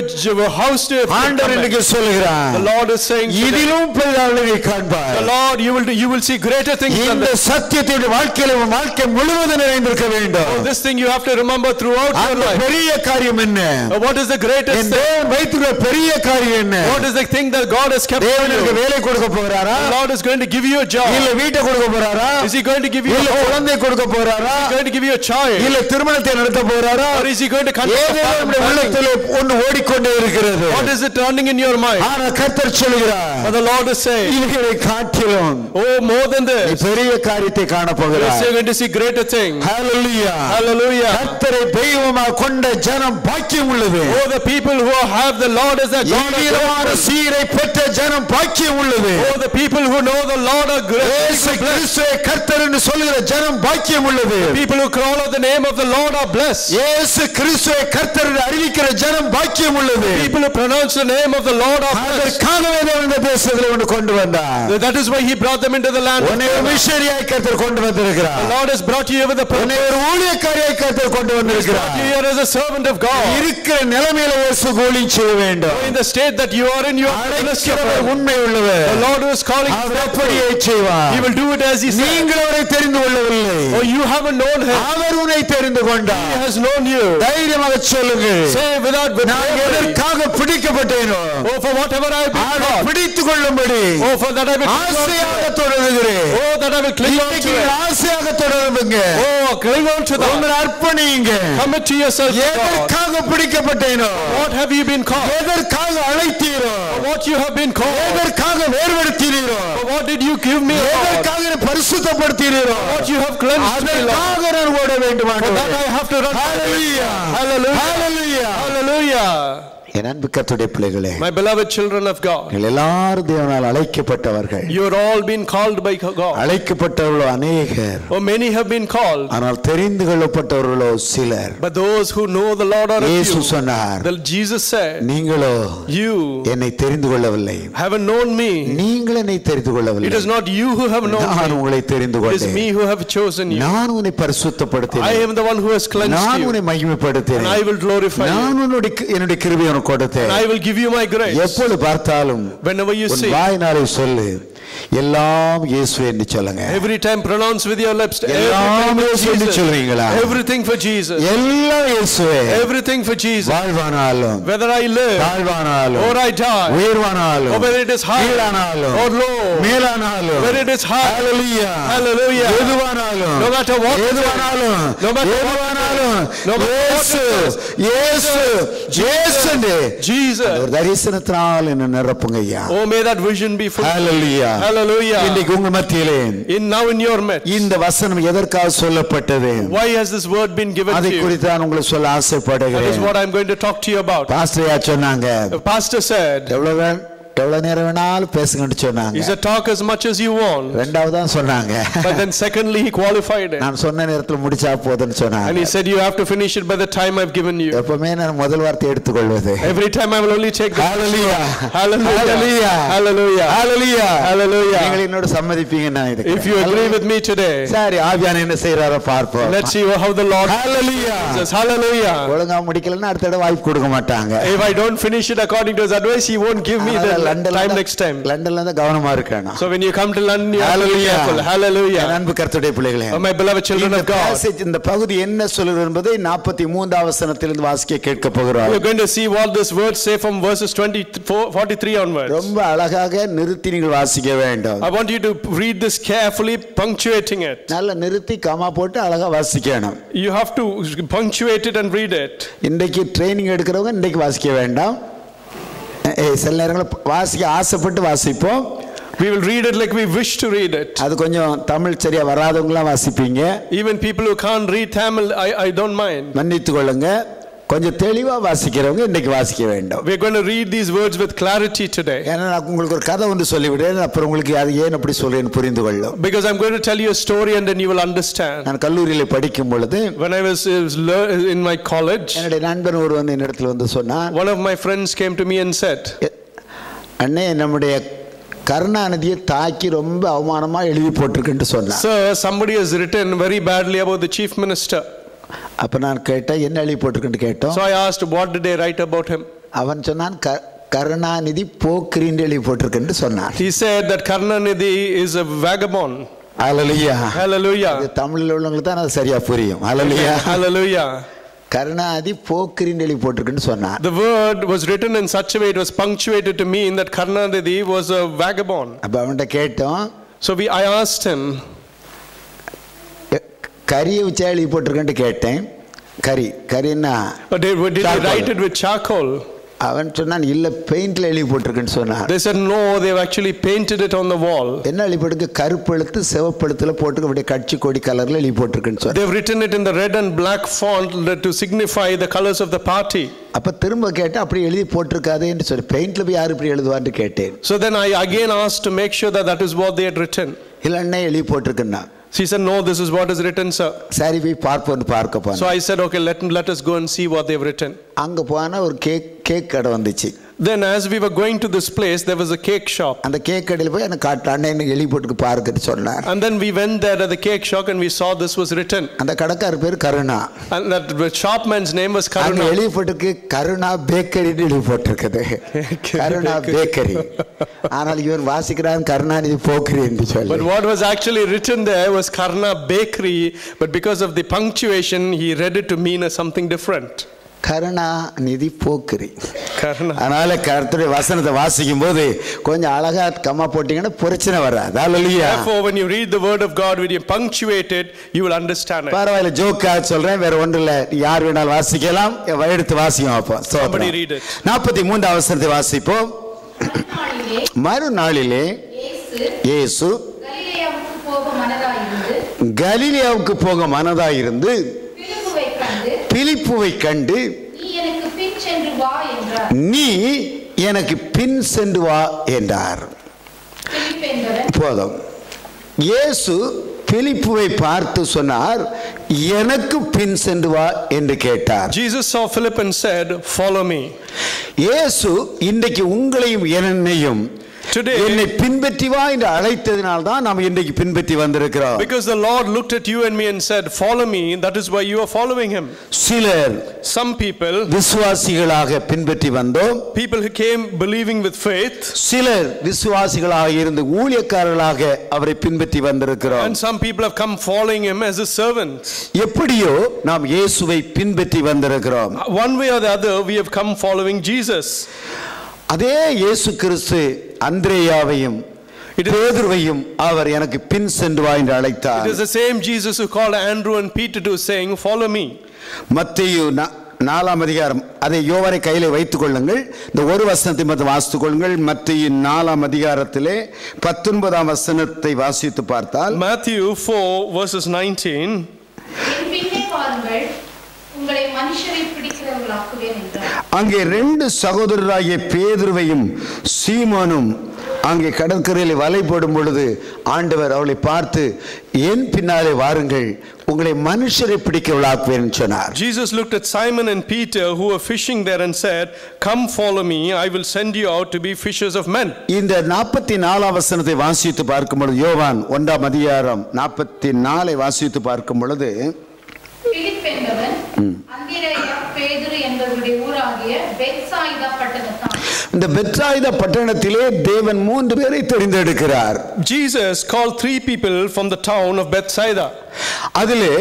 a house to ஆண்டவர் இன்னைக்கு சொல்கிறார். The Lord is saying இதிலும் பெரிதானவைகளை காண்பாய். the Lord you will see greater things than இந்த this. சத்தியத்தின் வாழ்க்கையில உன் வாழ்க்கை முழுவதும் நிறைந்திருக்க வேண்டும். Oh, this thing you have to remember throughout your அந்த life. பெரிய காரியம் என்ன? What is the greatest thing? தேவன் வைத்திருக்கிற பெரிய காரியம் என்ன? What is the thing that God has kept for தேவனுக்கு you? வேலை கொடுக்க போறாரா? The Lord is going to give you a job. இல்ல வீட்டை கொடுக்க போறாரா? Is He going to give you a இல்ல home? குழந்தை கொடுக்க போறாரா? Is He going to give you a child? இல்ல திருமணத்தை நடத்த போறாரா? Or is He going to conduct a ஏதோ நம்முடைய family? உள்ளத்திலே ஒன்று ஓடிக்கொண்டே இருக்கிறது. What is it turning in your mind? ஆனா கர்த்தர் சொல்கிறார், But the Lord is saying, இவைகளை காட்டிலும் oh, more than நீ this, பெரிய காரியத்தை காண you're போகிறாய். going to see greater things. Hallelujah. Hallelujah. கர்த்தரை தெய்வமாக கொண்ட ஜனம் பாக்கியம் உள்ளது. Oh, the people who have the Lord as their God. ஈரமான சீரை பெற்ற ஜனம் பாக்கியம் உள்ளது. Oh, the people who know the Lord are இயேசு great. கிறிஸ்துவை கர்த்தர் என்று சொல்லுகிற ஜனம் பாக்கியம் உள்ளது. People who call out the name of the Lord are blessed. இயேசு கிறிஸ்துவை கர்த்தர் என்று அறிவிக்கிற ஜனம் பாக்கியம் உள்ளது. People who pronounce the name of the Lord are blessed. அதற்காகவே தேவன் இந்த தேசத்தில் ஒன்று கொண்டு வந்தார். That is why He brought them into the land. உன்னை ஒரு மிஷனரியாய் கர்த்தர் கொண்டு வந்திருக்கிறார். The Lord has brought you with a உன்னை purpose. ஒரு ஊழியக்காரியாய் கர்த்தர் கொண்டு வந்திருக்கிறார். You are as a servant of God. இருக்கிற நிலைமையில இயேசு ஊழியம் செய்ய வேண்டும். In the state that you are in, you are அழைக்கிறவர் உண்மை உள்ளவர். the Lord who is calling. அவர் அப்படியே செய்வார். He will do it as He said. நீங்கள் அவரை தெரிந்து கொள்ளவில்லை. Oh, you haven't known Him. அவர் உன்னை தெரிந்து கொண்டார். He has known you. தைரியமாக சொல்லுங்கள். Say without நான் எதற்காக பிடிக்கப்பட்டேனோ oh, for whatever I have been அதை called. பிடித்துக் கொள்ளும்படி Oh, for that I will cling on to ஆசையாக it. தொடருகிறேன். Oh, that I will cling on to இன்னைக்கு it. ஆசையாக தொடருங்க. Oh, cling on to that. உங்களை அர்ப்பணியுங்க. Commit to yourself to God. எதற்காக பிடிக்கப்பட்டேனோ? What have you been called? எதற்காக அழைத்தீரோ? For what you have been called? எதற்காக வேர்படுத்தினீரோ? For what did you give me, Lord? எதற்காக என்னை பரிசுத்தப்படுத்தினீரோ? What you have cleansed me, Lord? அதற்காக நான் ஓட வேண்டும் For that I have to run. Hallelujah. Hallelujah. Hallelujah. Hallelujah. என் அன்பு கர்த்தருடைய பிள்ளைகளே, My beloved children of God, நீங்கள் எல்லாரும் தேவனால் அழைக்கப்பட்டவர்கள். you are all been called by God. அழைக்கப்பட்டவர்களோ அநேகர், Oh, many have been called, ஆனால் தெரிந்து கொள்ளப்பட்டவர்களோ சிலர். but those who know the Lord are இயேசு few. சொன்னார், Well, Jesus said, நீங்களோ you என்னை தெரிந்து கொள்ளவில்லை. haven't known me. நீங்கள் என்னை தெரிந்து கொள்ளவில்லை. It is not you who have known நான் me. உங்களை தெரிந்து It is கொண்டேன். me who have chosen you. நான் உன்னை I பரிசுத்தப்படுத்தினேன். am the one who has cleansed நான் you. உன்னை And மகிமைப்படுத்தினேன். I will glorify you. நான் என்னுடைய கிருபையை உனக்கு கொடுத்தேன். And I will give you my grace. எப்பொழுது பார்த்தாலும் Whenever you உன் see, வாயினாலே சொல்லு, எல்லாம் இயேசுவே என்று சொல்லுங்க. every time pronounce with your lips, எல்லாம் இயேசுவே என்று சொல்வீங்களா? everything for Jesus. எல்லாம் இயேசுவே. Everything for Jesus. வாழ்வானாலும் Whether I live தாழ்வானாலும் or I die, உயர்வானாலும் or whether it is high கீழானாலும் or low, மேலானாலும் whether it is high, hallelujah. hallelujah, எதுவானாலும் no matter what, எதுவானாலும் no matter what, எதுவானாலும் no matter what இயேசு it is, இயேசு இயேசு என்று Jesus. ஒரு தரிசனத்தினால் என்ன நிரப்புங்க ஐயா. Oh, may that vision be full. Hallelujah. Hallelujah. இன்னைக்கு உங்க மத்தியிலே Now in your midst, இந்த வசனம் எதற்காக சொல்லப்பட்டது? why has this word been given அதை to you? குறித்து நான் உங்களுக்கு சொல்ல That is ஆசைப்படுகிறேன். what I'm going to talk to you about. Pastor சொன்னாங்க, The pastor said, எவ்வளவு நேரம் வேணாலும் பேசுங்கன்னு சொன்னாங்க. he said, talk as much as you want. ரெண்டாவது தான் சொன்னாங்க, But then secondly, he qualified it. நான் சொன்ன நேரத்தில் முடிச்சா போதுன்னு And சொன்னாங்க. he said, you have to finish it by the time I've given you. எப்பவுமே நான் முதல் வார்த்தை எடுத்துக்கொள்வது. Every time I will only take the hallelujah. Hallelujah. Hallelujah. Hallelujah. Hallelujah. Hallelujah. நீங்கள் என்னோட சம்மதிப்பீங்க நான் இதுக்கு. If you agree with me today, சரி, ஆவியானவர் என்ன செய்றாரோ பார்ப்போம். let's see how the Lord hallelujah. says. Hallelujah. ஒழுங்கா முடிக்கலன்னா அடுத்த தடவை வாய்ப்பு கொடுக்க மாட்டாங்க. If I don't finish it according to his advice, he won't give me the time next time. லண்டன்ல தான் கவனமா இருக்கணும். So when you come to London, you have to be careful. Hallelujah. அன்பு கர்த்தருடைய பிள்ளைகளே, my beloved children of God, இந்த பகுதி என்ன சொல்லுகிறது என்பதை 43ஆம் வசனத்திலிருந்து வாசிக்க கேட்க போகிறோம். We are going to see what this words say from verses 43 onwards. ரொம்ப அழகாக நிறுத்தி நீங்கள் வாசிக்க வேண்டும். I want you to read this carefully, punctuating it. நல்ல நிறுத்தி கமா போட்டு அழகா வாசிக்கணும். You have to punctuate it and read it. இன்றைக்கு ட்ரெய்னிங் எடுக்கிறவங்க இன்றைக்கு வாசிக்க வேண்டாம். சில நேரங்களில் வாசிக்க ஆசைப்பட்டு வாசிப்போம். We will read it like we wish to read it. அது கொஞ்சம் தமிழ் சரியா வராதவங்களாம் வாசிப்பீங்க. Even people who can't read Tamil, I don't mind. மன்னித்துக் கொள்ளுங்க. கொஞ்சம் தெளிவா வாசிக்கிறவங்க இன்னைக்கு வாசிக்க வேண்டும். We are going to read these words with clarity today. ஏன்னா நான் உங்களுக்கு ஒரு கதை ஒன்று சொல்லிவிடுறேன், அப்புறம் உங்களுக்கு அது ஏன் அப்படி சொல்றேன்னு புரிந்து கொள்ளும். Because I'm going to tell you a story and then you will understand. நான் கல்லூரியில படிக்கும் பொழுது, when I was in my college, என்னுடைய நண்பன் ஒருவர் வந்து என்னிடத்தில் வந்து சொன்னான். One of my friends came to me and said, அண்ணே, நம்முடைய கருணாநிதியை தாக்கி ரொம்ப அவமானமா எழுதி போட்டிருக்குன்னு சொன்னான். Sir, somebody has written very badly about the chief minister. அப்ப நான் கேட்டேன், என்ன எழுதி போட்டிருக்குன்னு கேட்டோம். So I asked, what did they write about him? அவன் சொன்னான், கருணாநிதி போக்கிரின்னு எழுதி போட்டிருக்குன்னு சொன்னான். He said that Karunanidhi is a vagabond. Hallelujah. Hallelujah. தமிழ்ல உள்ளவங்களுக்கு தான் அது சரியா புரியும். Hallelujah. Hallelujah. கருணாநிதி போக்கிரின்னு எழுதி போட்டிருக்குன்னு சொன்னான். The word was written in such a way, it was punctuated to mean that Karunanidhi was a vagabond. அப்ப அவன்கிட்ட கேட்டோம். So I asked him, கரியை வச்சு எழுதி போட்டிருக்கேன்னு கேட்டேன். கரின்னா did they write it with charcoal? அவன் சொன்னான், இல்ல பெயிண்ட்ல எழுதி போட்டிருக்குன்னு சொன்னான். They said no, they've actually painted it on the wall. என்ன எழுதி போட்டுக்கு? கருப்பு எழுத்து சிவப்பு எழுத்துல போட்டு அப்படியே கட்சி கொடி கலர்ல எழுதி போட்டிருக்குன்னு சொன்னான். They've written it in the red and black font to signify the colors of the party. அப்ப திரும்ப கேட்டா அப்படி எழுதி போட்டிருக்காதேன்னு சொல்லி, பெயிண்ட்ல போய் யாரு இப்படி எழுதுவான்னு கேட்டேன். So then I again asked to make sure that that is what they had written. இல்லன்னே எழுதி போட்டிருக்குன்னா. She said no, this is what is written, sir. சரி போய் பார்க்க போனோம். So I said okay, let us go and see what they've written. அங்க போனா ஒரு கேக் கடை வந்துச்சு. Then as we were going to this place, there was a cake shop. அந்த கேக் கடையில போய் எனக்கு காட்டானே எழுதி போட்டுக்கு பாருன்னு சொன்னார். And then we went there at the cake shop and we saw this was written. அந்த கடைக்காரர் பேர் Karuna. And that shopman's name was Karuna. அங்க எழுதி போட்டுக்கு கருணா பேக்கரின்னு எழுதி போட்டிருக்குது. கருணா பேக்கரி. ஆனால் இவன் வாசிக்கிறான் கருணாநிதி போக்கரி என்று சொல்லி. But what was actually written there was Karuna Bakery, but because of the punctuation he read it to mean something different. Karunanidhi போக்கரி. அதனால கர்த்தருடைய வசனத்தை வாசிக்கும் போது கொஞ்சம் அழகா கம்மா போட்டீங்கன்னா பிரச்சனை வராது. ஹalleluya. Therefore when you read the word of God, when you punctuate it, you will understand it. பரவாயில்லை, ஜோக்கா சொல்றேன், வேற ஒன்றும் இல்ல. யார் வேணாலும் வாசிக்கலாம். எடுத்து வாசிக்கும் அப்போ. Somebody read it. 43ஆம் வசனத்தை வாசிப்போம். மறுநாளிலே இயேசு கலிலேயாவுக்கு போக மனதாயிருந்து பிலிப்புவை கண்டு, நீ எனக்கு பின் சென்று வா என்றார். போதும். இயேசு பிலிப்புவை பார்த்து சொன்னார், எனக்கு பின் சென்று வா என்று கேட்டார். Jesus saw Philip and said, follow me. இயேசு இன்றைக்கு உங்களையும் என்னையும் என்னை பின்பற்றி வா என்று அழைத்ததினால் தான் நாம் இன்றைக்கு பின்பற்றி வந்திருக்கிறோம். Because the Lord looked at you and me and said, follow me, that is why you are following him. சிலர், some people, விசுவாசிகளாக பின்பற்றி வந்தோம். people who came believing with faith. சிலர் விசுவாசிகளாக இருந்து ஊழியக்காரர்களாக அவரை பின்பற்றி வந்திருக்கிறோம். And some people have come following him as his servants. எப்படியோ நாம் இயேசுவை பின்பற்றி வந்திருக்கிறோம். One way or the other we have come following Jesus. அதே இயேசு கிறிஸ்து அந்திரேயாவையும் பேதுருவையும் அவர் எனக்கு பின் சென்று வா என்று அழைத்தார். It is the same Jesus who called Andrew and Peter to saying, follow me. மத்தேயு 4ஆம் அதிகாரம், அதை யோவானை கையிலே வைத்துக் கொள்ளுங்கள். இந்த ஒரு வசனத்தை மட்டும் வாசித்துக் கொள்ளுங்கள். மத்தேயு 4ஆம் அதிகாரத்திலே 19ஆம் வசனத்தை வாசித்து பார்த்தால், Matthew 4 verses 19, உங்களை மனுஷரை பிடிக்கிறவர்களாக்குவேன் என்றார். அங்கே 2 சகோதரராகிய பேதுருவையும் சீமோனும் அங்கே கடற்கரையில் வலை போடும் பொழுது ஆண்டவர் அவளை பார்த்து, என் பின்னாலே வாருங்கள், உங்களை மனுஷரை பிடிக்கிறவர்களாக்குவேன் என்று சொன்னார். Jesus looked at Simon and Peter who were fishing there and said, come follow me, I will send you out to be fishers of men. இந்த 44ஆம் வசனத்தை வாசித்து பார்க்கும் பொழுது, யோவான் 1ஆம் அதிகாரம் 44ஐ வாசித்து பார்க்கும் பொழுது, பிலிப் என்பவன் அந்திரேயா பேதுரு என்பவருடைய ஊராகிய பெத்சாயிதா பட்டணத்தான். இந்த பெத்சாயிதா பட்டணத்திலே தேவன் 3 பேரை தெரிந்தெடுக்கிறார். Jesus called 3 people from the town of Bethsaida. அதிலே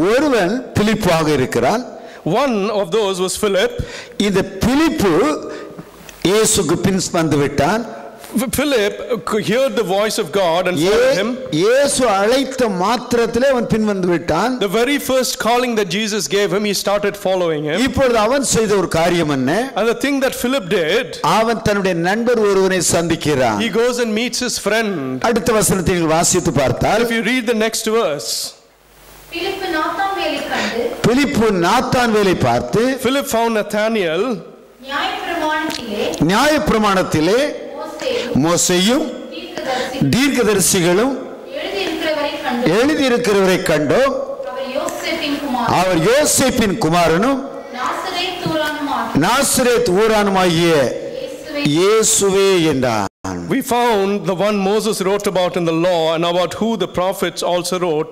ஒருவன் பிலிப்பாக இருக்கிறான். One of those was Philip. இந்த பிலிப்பு இயேசுக்கு பின் வந்து விட்டான். Philip heard the voice of God and followed him. இயேசு அழைத்த மாத்திரத்திலே அவன் பின் வந்து விட்டான். The very first calling that Jesus gave him, he started following him. இப்பொழுது அவன் செய்த ஒரு காரியம் என்ன? And the thing that Philip did, அவன் தன்னுடைய நண்பர் ஒருவனை சந்திக்கிறான். he goes and meets his friend. அடுத்த வசனத்தை நீங்கள் வாசித்து பார்த்தால், If you read the next verse, பிலிப்பு நாத்தான்வேலை பார்த்து, Philip found Nathanael நியாயப்பிரமாணத்திலே மோசேயும் தீர்க்கதரிசிகளும் எழுதியிருக்கிறவரை கண்டோம். அவர் யோசேப்பின் குமாரனும் நாசரேத் ஊரானுமாகிய இயேசுவே என்றார். we found the one Moses wrote about in the law and about who the prophets also wrote,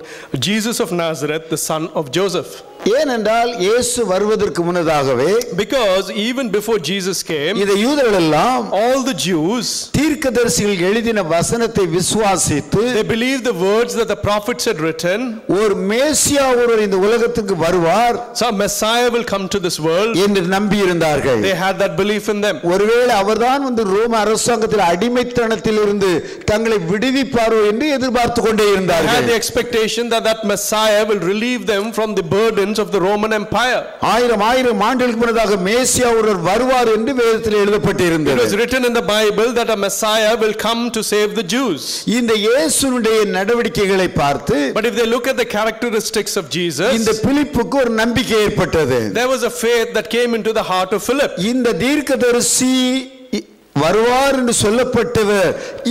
Jesus of Nazareth, the son of Joseph. ஏனென்றால் இயேசு வருவதற்கு முன்னதாகவே, because even before Jesus came, இந்த யூதர்கள் எல்லாம் all the Jews, தீர்க்கதரிசிகள் எழுதின வசனத்தை விசுவாசித்து, they believed the words that the prophets had written. ஒரு மேசியா ஒருவர் இந்த உலகத்துக்கு வருவார், some Messiah will come to this world என்று நம்பி இருந்தார்கள். they had that belief in them. ஒருவேளை அவர்தான் வந்து ரோம அரசாங்கத்தில் அடிமைத்தனத்தில் இருந்து தங்களை விடுவிப்பாரோ என்று எதிர்பார்த்து கொண்டே they இருந்தார்கள். had the expectation that that Messiah will relieve them from the burdens of the Roman Empire. ஆயிரம் ஆண்டுகளுக்கு முன்னதாக மேசியா ஒருவர் வருவார் என்று வேதத்தில் எழுதப்பட்டிருந்தது. It was written in the Bible that a Messiah will come to save the Jews. இந்த இயேசுனுடைய நடவடிக்கைகளை பார்த்து, but if they look at the characteristics of Jesus, இந்த பிலிப்புக்கு ஒரு நம்பிக்கை ஏற்பட்டது. there was a faith that came into the heart of Philip. இந்த தீர்க்கதரிசி வருவார் என்று சொல்லப்பட்டவர்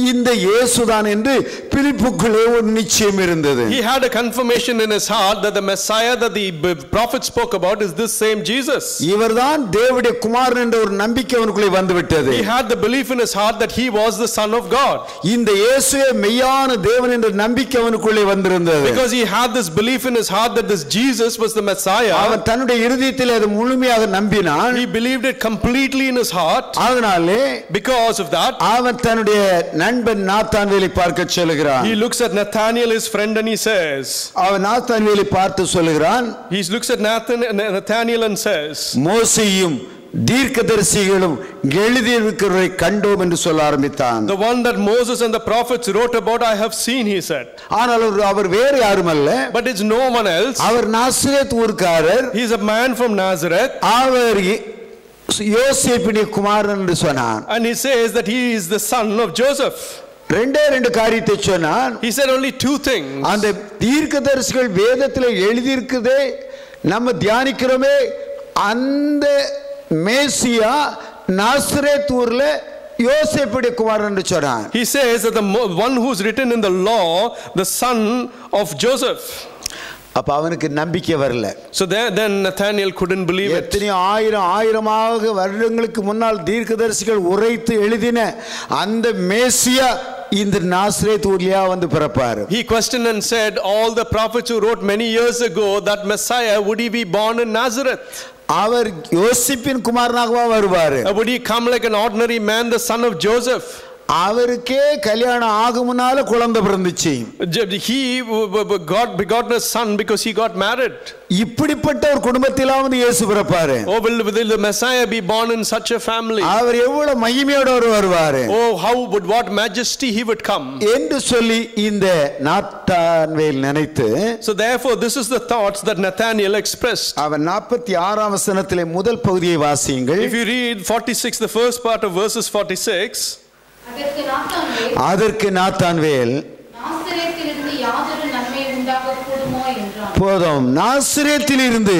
இந்த இயேசுதான் என்று பிலிப்புக்குள்ளே ஒரு நிச்சயம் இருந்தது. he had a confirmation in his heart that the Messiah that the prophet spoke about is this same Jesus. இவர்தான் தேவனுடைய குமாரன் என்ற ஒரு நம்பிக்கை அவனுக்குள்ளே வந்துவிட்டது. he had the belief in his heart that he was the son of God. இந்த இயேசுவே மெய்யான தேவன் என்ற நம்பிக்கை அவனுக்குள்ளே வந்திருந்தது. because he had this belief in his heart that this Jesus was the Messiah, அவன் தன்னுடைய இருதயத்தில் அதை முழுமையாக நம்பினான். he believed it completely in his heart. அதனாலே because of that, அவன் தன்னுடைய நண்பன் நாத்தான்வேலை பார்க்க சொல்கிறான். he looks at Nathanael, his friend, and he says, அவன் நாத்தான்வேலை பார்த்து சொல்கிறான், he looks at Nathanael and says, மோசேயும் தீர்க்கதரிசிகளும் எழுதியிருக்கிறவரை கண்டோம் என்று சொல்ல ஆரம்பித்தான். the one that Moses and the prophets wrote about I have seen, he said. ஆனால் அவர் வேறு யாரும் அல்ல, but it's no one else. Our Nazareth ஊர்க்காரர். he is a man from Nazareth. அவர் யோசேப்பின் குமாரன் என்று சொன்னான். and he says that he is the son of Joseph. ரெண்டு காரியத்தை சொன்னான். he said only 2 things. அந்த தீர்க்கதரிசிகள் வேதத்தில் எழுதி இருக்குதே நம்ம தியானிக்கிறோமே, அந்த மேசியா நாசரேத் ஊர்ல யோசேப்புடைய குமாரன் என்று சொன்னான். he says that the one who is written in the law, the son of Joseph. அப்ப அவனுக்கு நம்பிக்கை வரல. so then Nathanael couldn't believe it. எத்தனை ஆயிரமாக வருடங்களுக்கு முன்னால் தீர்க்கதரிசிகள் உரைத்து எழுதின அந்த மேசியா இந்த நாசரேத் ஊர்லயா வந்து பிறப்பார். he questioned and said, all the prophets who wrote many years ago that Messiah, would he be born in Nazareth? அவர் யோசேப்பின் குமாரனாகவா வருவார்? would he come like an ordinary man, the son of Joseph? அவருக்கே கல்யாணம் ஆகும் முன்னால குழந்தை பிறந்துச்சு. he begot a son because he got married. இப்படிப்பட்ட ஒரு குடும்பத்திலாவது இயேசு பிறப்பாரு. oh, will the Messiah be born in such a family? அவர் எவ்வளவு மகிமையோடு வருவார். oh, how would, what majesty he would come என்று சொல்லி இந்த நாத்தான்வேல் நினைத்து, so therefore this is the thoughts that Nathanael expressed. அவன் 46 வசனத்திலே முதல் பகுதியை வாசியுங்கள். if you read 46, the first part of verses 46, அதற்கு நாத்தான்வேல், போதும், நாசரேத்திலிருந்து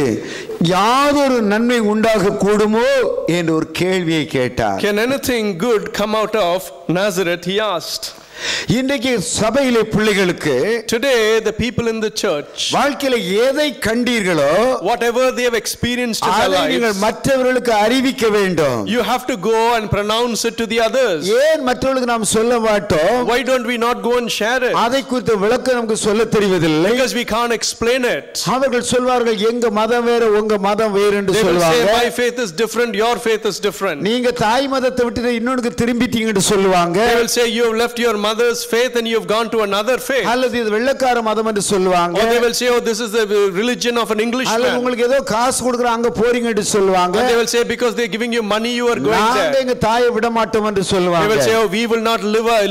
யாதொரு நன்மை உண்டாக கூடுமோ என்று ஒரு கேள்வியை கேட்டார். can anything good come out of Nazareth, he asked. இன்றைக்கு சபையிலே பிள்ளைகளுக்கு today the people in the church, வாழ்க்கையில எதை கண்டீர்களோ whatever they have experienced in their அதை நீங்கள் lives, மற்றவர்களுக்கு அறிவிக்க வேண்டும். you have to go and pronounce it to the others. ஏன் மற்றவர்களுக்கு நாம் சொல்ல மாட்டோம்? Why don't we not go and share it? அதை குறித்த விளக்கம் நமக்கு சொல்ல தெரிவதில்லை. Because we can't explain it. அவர்கள் சொல்வார்கள் எங்க மதம் வேற உங்க மதம் வேறு என்று They will say சொல்வாங்க. my faith is different, your faith is different. நீங்க தாய் மதத்தை விட்டு இன்னொருக்கு திரும்பிட்டீங்கன்னு சொல்லுவாங்க. They will say you have left your mother's faith and you have gone to another faith. அல்லது இது வெள்ளக்கார மதம் என்று சொல்லுவாங்க. Or they will say, oh, this is the religion of an அல்லது Englishman. உங்களுக்கு ஏதோ காசு கொடுக்குறாங்க அங்க போறீங்க என்று சொல்லுவாங்க. Or they will say, because they are giving you money, you are going நாங்க there. எங்க தாயை விட மாட்டோம் என்று They சொல்லுவாங்க. will say, oh, we will not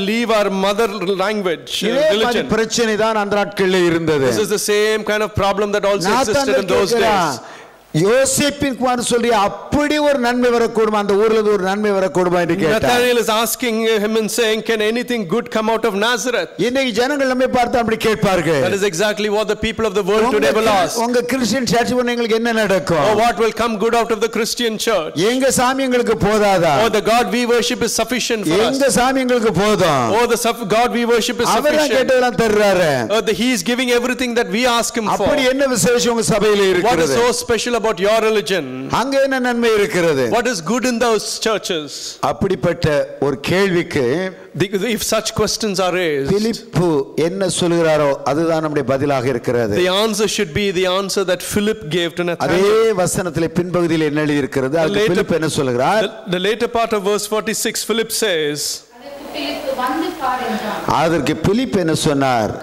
leave our mother language, இதே மாதிரி religion. பிரச்சனை தான் அந்த நாட்களில் இருந்தது. This is the same kind of problem that also existed in those days. யோசேப்பின் குமாரன் சொல்லி அப்படி ஒரு நன்மை வரக்கூடுமா, அந்த ஊர்ல இருந்து ஒரு நன்மை வரக்கூடுமா என்று கேட்டார். Nathanael is asking him and saying, can anything good come out of Nazareth? இன்னைக்கு ஜனங்கள் நம்மை பார்த்து அப்படி கேட்பார்கள். That is exactly what the people of the world today will ask. உங்க கிறிஸ்டியன் சர்ச் உங்களுக்கு என்ன நடக்கும்? Oh, what will come good out of the Christian church? எங்க சாமி உங்களுக்கு போதாதா? Oh, the God we worship is sufficient for us. எங்க சாமி உங்களுக்கு போதும். Oh, the God we worship is அவரே sufficient. கேட்டதெல்லாம் தர்றாரு. Oh, he is giving everything that we ask him for. அப்படி என்ன விசேஷம் உங்க சபையில What is இருக்கிறது? so special about your religion? அங்க என்ன நன்மை இருக்கிறது? What is good in those churches? அப்படிப்பட்ட ஒரு கேள்விக்கு If such questions are raised, பிலிப்பு என்ன சொல்கிறாரோ அதுதான் நம்முடைய பதிலாக இருக்கிறது. the answer should be the answer that Philip gave to அதே Nathanael. வசனத்திலே பின்பகுதியில் என்ன எழுதி இருக்கிறது? அதுக்கு பிலிப்பு என்ன சொல்கிறார்? The later part of verse 46, Philip says, அதற்கு பிலிப்பு என்ன சொன்னார்?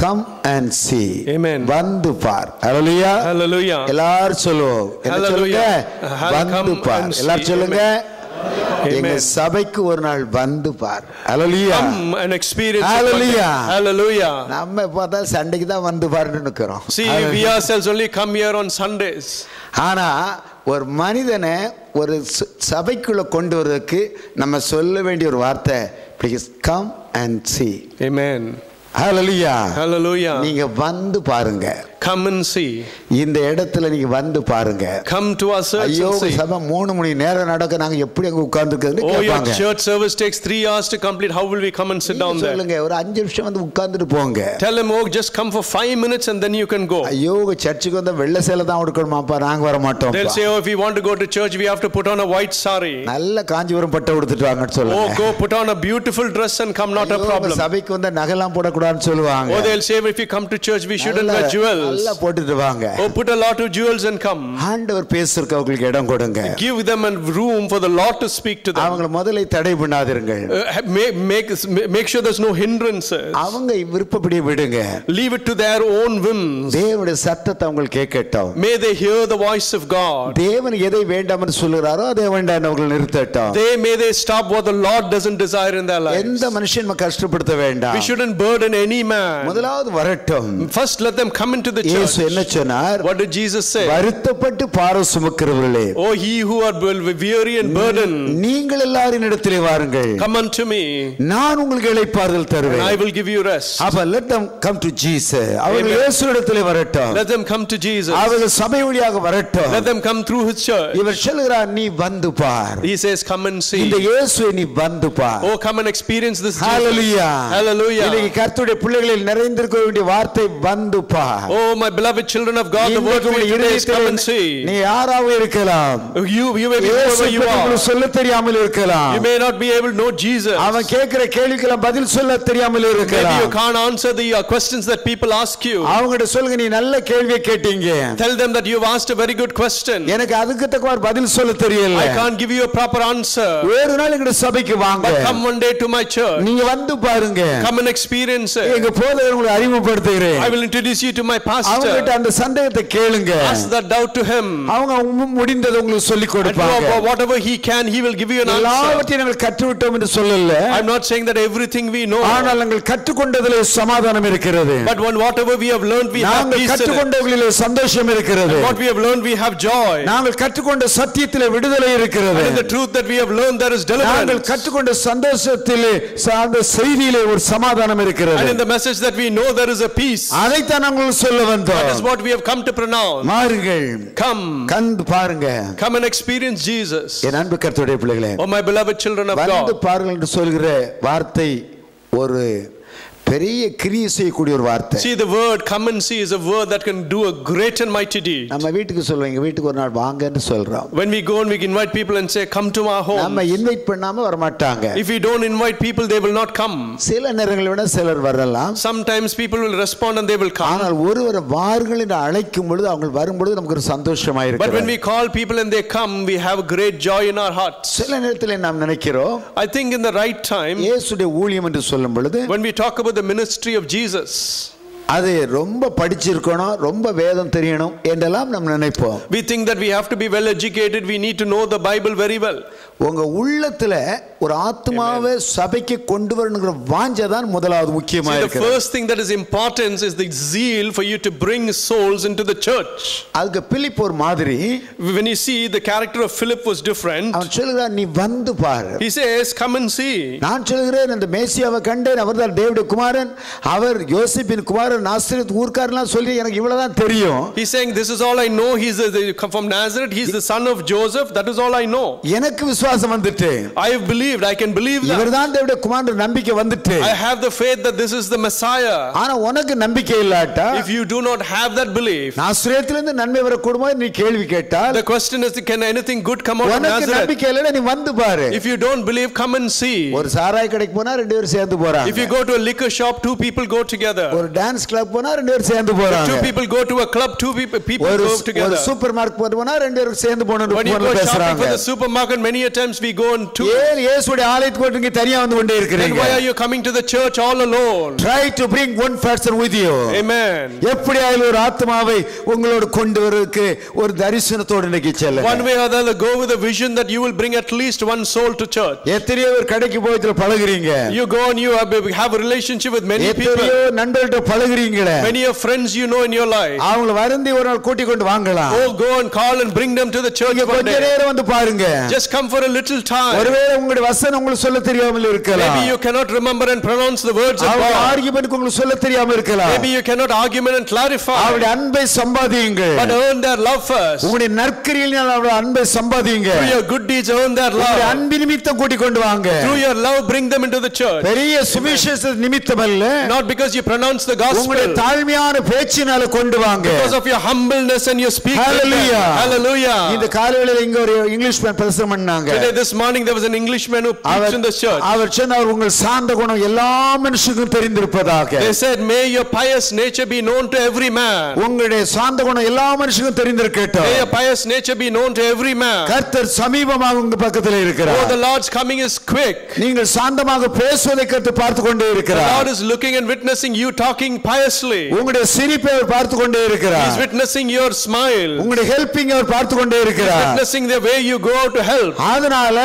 Come and see. Amen. வந்து பார். ஹalleluya. Hallelujah. எல்லாரும் சொல்லுவோம். என்ன சொல்லுங்க? வந்து பார். எல்லாரும் சொல்லுங்க. எங்க சபைக்கு ஒரு நாள் வந்து பார். ஹalleluya. Come and experience. Hallelujah. Hallelujah. நம்ம பார்த்தா சண்டைக்கு தான் வந்து பாருன்னு நிக்கிறோம். See, we ourselves only come here on Sundays. ஆனா ஒரு மனிதனை ஒரு சபைக்குள்ள கொண்டு வரதுக்கு நம்ம சொல்ல வேண்டிய ஒரு வார்த்தை, please come and see. Amen. Hallelujah. Hallelujah. நீங்க வந்து பாருங்க. Come and see. இந்த இடத்துல நீங்க வந்து பாருங்க. Come to our church ஐயோ and see. சபை 3 மணி நேரம் நடக்க நாங்க எப்படி அங்க உட்கார்ந்திருக்கிறது Oh, your கேட்பாங்க. church service takes 3 hours to complete. How will we come and sit down there? சொல்லுங்க, ஒரு 5 நிமிஷம் வந்து உட்கார்ந்துட்டு போங்க. Tell them, oh, just come for 5 minutes and then you can go. ஐயோ சர்ச்சுக்கு வந்தா வெள்ளை சேலை தான் உடுக்கணுமாப்பா, நாங்க வர மாட்டோம். They'll say, oh, if we want to go to church, we have to put on a white sari. நல்ல காஞ்சிபுரம் பட்டை உடுத்திட்டு வாங்கன்னு Oh, சொல்லுங்க. go put on a beautiful dress and come, not a problem. சபைக்கு வந்தா நகைலாம் போடக்கூடாதுன்னு சொல்லுவாங்க. Oh, they'll say, if you come to church, we shouldn't wear jewels. நல்லா போட்டுட்டு வாங்க. Oh, put a lot of jewels and come. ஆண்டவர் பேசுறதுக்கு அவங்களுக்கு இடம் கொடுங்க. Give them a room for the Lord to speak to them. அவங்கள முதல்ல தடை பண்ணாதீர்கள். Make sure there's no hindrances. அவங்க விருப்பப்படி விடுங்க. Leave it to their own whims. தேவனுடைய சத்தத்தை அவங்க கேட்கட்டும். May they hear the voice of God. தேவன் எதை வேண்டாம் என்று சொல்கிறாரோ அதை வேண்டாம் அவர்கள் நிறுத்தட்டும். May they stop what the Lord doesn't desire in their lives. எந்த மனுஷன் கஷ்டப்படுத்த வேண்டாம். We shouldn't burden any man. முதலாவது வரட்டும். First let them come into the church. இயேசு என்ன சொன்னார்? What did Jesus say? வருத்தப்பட்டு பாரம் சுமக்கிறவர்களே, oh ye who are weary and burdened, நீங்கள் எல்லாரும் என்னிடத்திலே வாருங்கள். come unto me. நான் உங்களுக்கு இளைப்பாறுதல் தருவேன். I will give you rest. அப்ப let them come to Jesus. அவர்கள் இயேசுவிடத்திலே வரட்டும். Let them come to Jesus. அவர்கள் சபை வழியாக வரட்டும். Let them come through his church. இவர் சொல்கிறார், நீ வந்து பார். He says, come and see. இந்த இயேசுவை நீ வந்து பார். oh come and experience this Jesus. Hallelujah. Hallelujah. இன்னைக்கு கர்த்தருடைய பிள்ளைகளில் நிறைந்திருக்க வேண்டிய வார்த்தை வந்து பார். oh my beloved children of God, the word for you today is come and see. நீ யாராக இருக்கலாம். you may be whoever you are. சொல்ல தெரியாமல் இருக்கலாம். you may not be able to know Jesus. அவன் கேக்குற கேள்விக்கெல்லாம் பதில் சொல்ல தெரியாமல் இருக்கலாம். maybe you can't answer the questions that people ask you. அவங்கட்ட சொல்லுங்க, நீ நல்ல கேள்வியை கேட்டீங்க. tell them that you've asked a very good question. எனக்கு அதுக்கு தக்கவாறு பதில் சொல்ல தெரியல. I can't give you a proper answer. ஒரு நாள் எங்க சபைக்கு வாங்க. but come one day to my church. நீங்க வந்து பாருங்க. come and experience it. எங்க போதகரை உங்களுக்கு அறிமுகப்படுத்துகிறேன். I will introduce you to my pastor. அவங்கட்ட அந்த சந்தேகத்தை கேளுங்க. ask that doubt to him. அவங்க முடிந்ததை உங்களுக்கு சொல்லி கொடுப்பாங்க. whatever he can, he will give you an answer. எல்லாவற்றையும் நாங்கள் கற்றுவிட்டோம் என்று சொல்லல. I'm not saying that everything we know. ஆனால் நாங்கள் கற்றுக்கொண்டதிலே சமாதானம் இருக்கிறது. but whatever we have learned, we have peace in it. நாங்கள் கற்றுக்கொண்டதிலே சந்தோஷம் இருக்கிறது. what we have learned, we have joy. நாங்கள் கற்றுக்கொண்ட சத்தியத்திலே விடுதலை இருக்கிறது. and in the truth that we have learned, there is deliverance. நாங்கள் கற்றுக்கொண்ட சந்தோஷத்திலே அந்த செய்தியிலே ஒரு சமாதானம் இருக்கிறது. and in the message that we know, there is a peace. அதை தான் நாங்கள் சொல்ல வந்தோம். that is what we have come to pronounce. மாறுங்கள், come, கண்டு பாருங்க. come and experience Jesus. என் அன்பு கர்த்தருடைய பிள்ளைகளே, oh my beloved children of God, வந்து பாருங்கள் என்று சொல்கிற வார்த்தை ஒரு பெரிய கிரியை செய்யக்கூடிய ஒரு வார்த்தை. See, the word come and see is a word that can do a great and mighty deed. நம்ம வீட்டுக்கு சொல்லுவோம், எங்க வீட்டுக்கு ஒரு நாள் வாங்கன்னு சொல்றோம். When we go and we invite people and say come to our home, நம்ம இன்வைட் பண்ணாம வர மாட்டாங்க. if we don't invite people, they will not come. சில நேரங்களில் விட சிலர் வரலாம். Sometimes people will respond and they will come. ஆனால் ஒருவர் வார்கள் என்று அழைக்கும் பொழுது அவங்க வரும் பொழுது நமக்கு ஒரு சந்தோஷமா இருக்கு. But when we call people and they come, we have great joy in our hearts. சில நேரத்தில் நாம் நினைக்கிறோம், I think in the right time, இயேசுடைய ஊழியம் என்று சொல்லும் பொழுது, when we talk about the ministry of Jesus, அது ரொம்ப படிச்சிருக்கணும், ரொம்ப வேதம் தெரியணும் என்றெல்லாம் நாம் நினைப்போம். we think that we have to be well educated, we need to know the Bible very well. உங்க உள்ளத்துல ஒரு ஆத்மாவை சபைக்கு கொண்டு வரணுங்கிற வாஞ்சை தான் முதலாவது முக்கியமா இருக்கு. The first thing that is important is the zeal for you to bring souls into the church. அதுக்கு பிலிப் ஒரு மாதிரி. When you see the character of Philip was different. அவன் சொல்றான், நீ வந்து பாரு. He says, come and see. நான் சொல்கிறேன், அந்த மேசியாவை கண்டேன், அவர்தான் தேவனுடைய குமாரன், அவர் யோசேப்பின் குமாரன், நாசரேத் ஊர்க்காரனா சொல்லி எனக்கு இவ்வளவுதான் தெரியும். He's saying, this is all I know. He's from Nazareth. He's the son of Joseph. That is all I know. எனக்கு விசுவாசம் வந்துட்டு. I have believed. I can believe that. இவர்தான் தேவனுடைய குமாரன் நம்பிக்கை வந்துட்டு. I have the faith that this is the Messiah. ஆனா உனக்கு நம்பிக்கை இல்லாட்டா, if you do not have that belief, நாசரேத்திலிருந்து நன்மை வரக்கூடுமா நீ கேள்வி கேட்டால், the question is, can anything good come out of Nazareth? உனக்கு நம்பிக்கை இல்லனா நீ வந்து பாரு. If you don't believe, come and see. ஒரு சாராய் கடைக்கு போனா ரெண்டு பேர் சேர்ந்து போறாங்க. If you go to a liquor shop, two people go together. ஒரு டான்ஸ் கிளப் போனா ரெண்டு பேர் சேர்ந்து போறாங்க. Two people go to a club, two people go together. ஒரு சூப்பர் மார்க்கெட் போனா ரெண்டு பேர் சேர்ந்து போறன்னு when you go shopping for the supermarket, many a times we go in two. இயேசுடைய ஆலயத்துக்கு நீங்க தனியா வந்து கொண்டே இருக்கீங்க. Then why are you coming to the church all alone? Try to bring one person with you. Amen. எப்படியாவது ஒரு ஆத்மாவை உங்களோடு கொண்டு வரதுக்கு ஒரு தரிசனத்தோடு இன்னைக்கு செல்லுங்க. One way or the other, go with a vision that you will bring at least one soul to church. எத்தனையோ பேர் கடைக்கு போயிட்டு பழகுறீங்க. You go and you have a relationship with many people. எத்தனையோ நண்பர்கள்ட்ட பழகுறீங்களே. Many of friends you know in your life. அவங்க வருந்தி ஒரு நாள் கூட்டி கொண்டு வாங்கலாம். Oh, go and call and bring them to the church one day. கொஞ்ச நேரம் வந்து பாருங்க. Just come for a little time. ஒருவேளை உங்களுடைய வசனம் உங்களுக்கு சொல்ல தெரியாமல் இருக்கலாம். Maybe you cannot remember and pronounce the words of God. Argument உங்களுக்கு சொல்ல தெரியாமல் இருக்கலாம். Maybe you cannot argument and clarify. அவருடைய அன்பை சம்பாதியுங்கள். But earn their love first. உங்களுடைய நற்கிரியையினால் அவருடைய அன்பை சம்பாதியுங்கள். Through your good deeds earn their love. உங்களுடைய அன்பு நிமித்தம் கூட்டி கொண்டு வாங்க. Through your love bring them into the church. பெரிய சுவிசேஷ நிமித்தம் அல்ல. Not because you pronounce the gospel. உங்களுடைய தாழ்மையான பேச்சினால கொண்டு வாங்க. Because of your humbleness and your speech. Hallelujah. Hallelujah. இந்த காலையில இங்க ஒரு இங்கிலீஷ்மேன் பிரசங்கம் பண்ணாங்க. Today this morning there was an Englishman who preached in the church. அவர் சொன்னார், உங்கள் சாந்த குணம் எல்லா மனுஷனுக்கும் தெரிந்திருப்பதாக. They said, may your pious nature be known to every man. உங்களுடைய சாந்த குணம் எல்லா மனுஷனுக்கும் தெரிந்திருக்கட்டும். May your pious nature be known to every man. கர்த்தர் சமீபமாக உங்க பக்கத்தில் இருக்கிறார். Oh, the Lord's coming is quick. நீங்கள் சாந்தமாக பேசுவதை கர்த்தர் பார்த்து கொண்டே இருக்கிறார். The Lord is looking and witnessing you talking piously. உங்களுடைய சிரிப்பை அவர் பார்த்து கொண்டே இருக்கிறார். He is witnessing your smile. உங்களுடைய ஹெல்பிங் அவர் பார்த்து கொண்டே இருக்கிறார். Witnessing the way you go to help. அதனால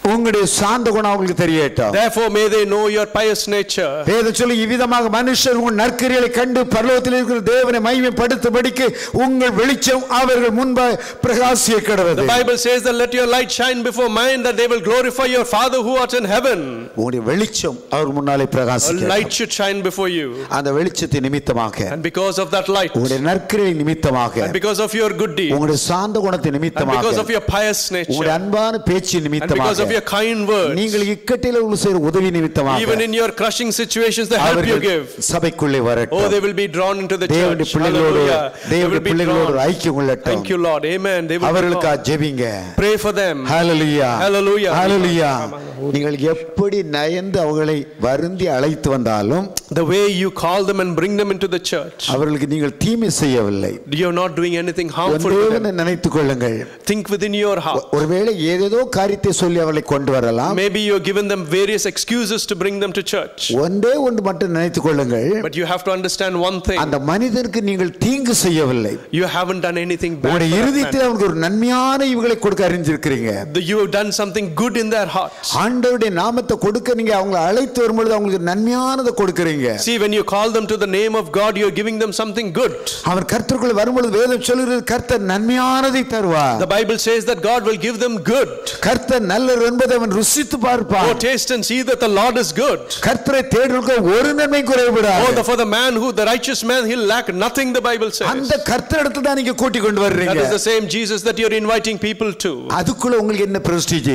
உங்களுடைய சாந்த குணம் அவங்களுக்கு தெரியட்டும். Therefore may they know your pious nature. வேதம் சொல்லி இவ்விதமாக மனுஷர் உங்கள் நற்கிரியைகளை கண்டு பரலோகத்தில் இருக்கிற தேவனை மகிமைப்படுத்தும்படிக்கு உங்கள் வெளிச்சம் அவர்கள் முன்பாக பிரகாசிக்க கடவது. The Bible says that let your light shine before men that they will glorify your Father who art in heaven. உங்களுடைய வெளிச்சம் அவர் முன்னாலே பிரகாசிக்க. A light should shine before you. அந்த வெளிச்சத்தின் நிமித்தமாக, and because of that light, உங்களுடைய நற்கிரியை நிமித்தமாக, and because of your good deed, உங்களுடைய சாந்த குணத்தின் நிமித்தமாக, and because of your pious nature, உங்களுடைய அன்பான பேச்சின் நிமித்தமாக, and because of your kind words, நீங்கள் இக்கட்டிலே உங்களுக்கு செய்கிற உதவி நிமித்தமாக, even in your crushing situations the help you give, சபைக்குள்ளே வரட்டும். oh they will be drawn into the church. Hallelujah. தேவனுடைய பிள்ளைகளோடு ஐக்கியம் கொள்ளட்டும். Thank you Lord. Amen. They will அவர்களுக்கு ஜெபிங்க. pray for them. Hallelujah. Hallelujah. Hallelujah. நீங்கள் எப்படி நயந்து அவங்களை வருந்தி அழைத்து வந்தாலும், the way you call them and bring them into the church, அவர்களுக்கு நீங்கள் தீமை செய்யவில்லை. you are not doing anything harmful to them. நினைத்துக் கொள்ளுங்கள். Think within your heart. ஒருவேளை ஏதேதோ காரியத்தை சொல்லி அவர்களை கொண்டு வரலாம். Maybe you have given them various excuses to bring them to church. ஒன்றே ஒன்று மட்டும் நினைத்துக் கொள்ளுங்கள். But you have to understand one thing. அந்த மனிதனுக்கு நீங்கள் தீங்கு செய்யவில்லை. You haven't done anything bad. உங்களுடைய இருதயத்தில் அவங்களுக்கு ஒரு நன்மையான ஈவுகளை கொடுக்க அறிஞ்சிருக்கிறீங்க. You have done something good in their hearts. ஆண்டவருடைய நாமத்தை கொடுக்க நீங்க அவங்களை அழைத்து வரும்போது அவங்களுக்கு நன்மையானதை கொடுக்கிறீங்க. See, when you call them to the name of God, you are giving them something good. அவர் கர்த்தருக்குள்ள வரும்போது வேதம் சொல்கிறது கர்த்தர் நன்மையானதை தருவார். The Bible says that God will give them good. கர்த்தர் நல்லவர் என்பதை அவன் ருசித்து பார்ப்பான். Oh, taste and see that the Lord is good. கர்த்தரை தேடுறவனுக்கு ஒரு நன்மை குறைவிடாது. Oh, for the man who, the righteous man, he'll lack nothing, the Bible says. அந்த கர்த்தரிடத்துல தான் நீங்க கூட்டி கொண்டு வர்றீங்க. That is the same Jesus that you're inviting people to. அதுக்குள்ள உங்களுக்கு என்ன prestige?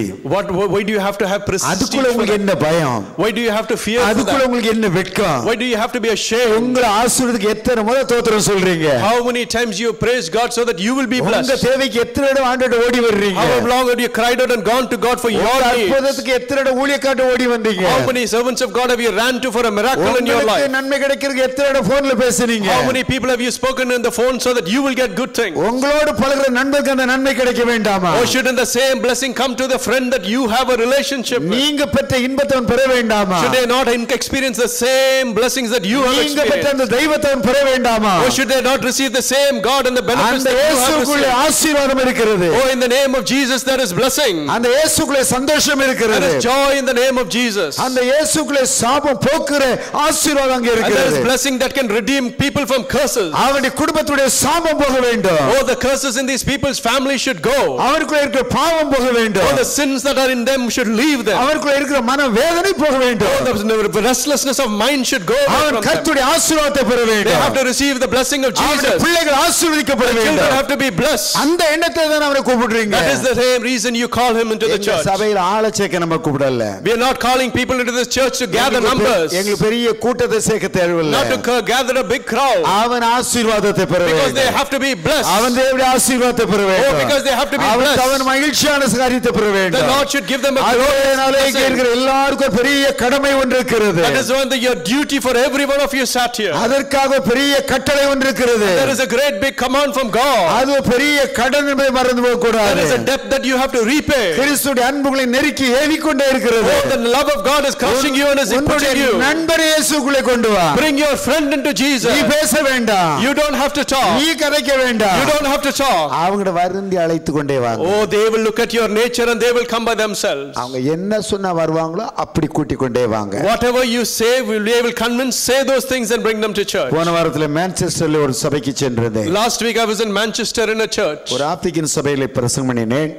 Why do you have to have prestige? அதுக்குள்ள உங்களுக்கு என்ன பயம்? Why do you have to fear? அதுக்குள்ள உங்களுக்கு என்ன வெட்கம்? Why do you have to be ashamed? உங்களை ஆசீர்வதிக்க எத்தனை முறை ஸ்தோத்திரம் சொல்றீங்க? How many times you praise God so that you will be blessed? உங்க தேவைக்கு எத்தனை தடவை ஆண்டவர்ட்ட ஓடி வர்றீங்க? How long have you cried out and gone to God for your needs? அற்புதத்துக்கு எத்தனை தடவை ஊழியக்காரட்ட ஓடி வந்தீங்க? How many servants of God have you ran to for a miracle in your life? உங்களுக்கு நன்மை கிடைக்கிறதுக்கு எத்தனை தடவை போன்ல பேசுனீங்க? How many people have you spoken in the phone so that you will get good things? உங்களோடு பழகுற நண்பருக்கு அந்த நன்மை கிடைக்க வேண்டாமா? Or shouldn't the same blessing come to the friend that you have a relationship with? நீங்க பெற்ற இன்பத்தை அவன் பெற வேண்டாமா? Should they not experience the same blessings that you have நீங்க பெற்ற experienced? அந்த தெய்வத்தை அவன் பெற வேண்டாமா? Or should they not receive the same God and the benefits that you have இயேசுக்குள்ளே received? ஆசீர்வாதம் இருக்கிறது. Oh, in the name of Jesus there is blessing. அந்த இயேசுக்குள்ளே சந்தோஷம் There இருக்கிறது. is joy in the name of Jesus. அந்த இயேசுக்குள்ளே சாபம் போக்குற ஆசீர்வாதம் அங்கே And there இருக்கிறது. is blessing that can redeem people from curses. அவருடைய குடும்பத்துடைய சாபம் போக வேண்டும். Oh, the curses in these people's family should go. அவருக்குள்ள இருக்கிற பாவம் போக வேண்டும். Oh, the sins that are in them should leave them. அவருக்குள்ள இருக்கிற மன வேதனை போக வேண்டும். Oh, the restlessness of mind should go அவன் from them. கர்த்தருடைய ஆசீர்வாதத்தை பெற They வேண்டும். have to receive the blessing of அவருடைய Jesus. பிள்ளைகள் ஆசீர்வதிக்கப்பட Children வேண்டும். have to be blessed. அந்த எண்ணத்தை தான் அவரை கூப்பிடுறீங்க. That is the same reason you call him into the எங்க church. சபையில ஆளை சேர்க்க நம்ம கூப்பிடல. We are not calling people into this church to gather numbers. எங்களுக்கு பெரிய கூட்டத்தை சேர்க்க தேவையில்லை. Not to gather a big crowd. அவன் ஆசீர்வாதத்தை பெற Because வேண்டும். they have to be blessed. அவன் தேவனுடைய ஆசீர்வாதத்தை பெற வேண்டும். Oh, because they have to be blessed. அவன் மகிழ்ச்சியான காரியத்தை பெற The வேண்டும். Lord should give them a அதனால இங்க blessing. இருக்கிற எல்லாருக்கும் ஒரு பெரிய கடமை ஒன்று இருக்கிறது. That is one your duty for every one of you sat here. அதற்காக பெரிய கட்டளை ஒன்று இருக்கிறது. There is a great big command from God. அது பெரிய கடன் என்பதை மறந்து போக கூடாது. There is a debt that you have to repay. கிறிஸ்துவின் அன்புகளை நெருக்கி ஏவிக்கொண்டே இருக்கிறது. Oh, the love of God is crushing you and is pushing you. நண்பரை இயேசுக்குள்ளே கொண்டு வா. Bring your friend into Jesus. நீ பேச வேண்டாம். You don't have to talk. நீ கதைக்க வேண்டாம். You don't have to talk. அவங்கள வருந்தி அழைத்து கொண்டே வாங்க. Oh, they will look at your nature and they will come by themselves. அவங்க என்ன சொன்னா வருவாங்களோ அப்படி கூட்டி கொண்டே வாங்க. Whatever you say, they will convince, say those things and bring them to church. போன வாரத்துல மான்செஸ்டர்ல ஒரு சபைக்கு சென்றிருந்தேன். Last week I was in Manchester in a church. ஒரு ஆப்பிரிக்கன் சபையில பிரசங்கம் பண்ணினேன்.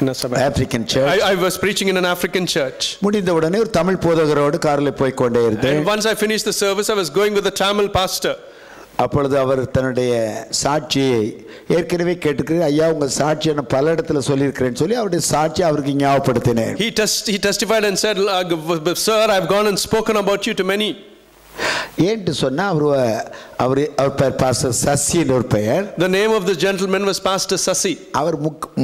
In a Sabbath. African church. I was preaching in an African church. முடிந்த உடனே ஒரு தமிழ் போதகரோடு காரில் போய் கொண்டே இருந்தேன். And once I finished the service, I was going with a Tamil pastor. அப்பொழுது அவர் தன்னுடைய சாட்சியை ஏற்கனவே கேட்டுக்கிறேன். ஐயா உங்க சாட்சியை நான் பல இடத்துல சொல்லியிருக்கிறேன்னு சொல்லி அவருடைய சாட்சியை அவருக்கு ஞாபகப்படுத்தினேன். He testified and said, "Sir, I've gone and spoken about you to many." ஏன்ட்டு சொன்னா அவர் பேர் பாஸ்டர் சசின்னு ஒரு பெயர். The name of this gentleman was Pastor Sasi. அவர்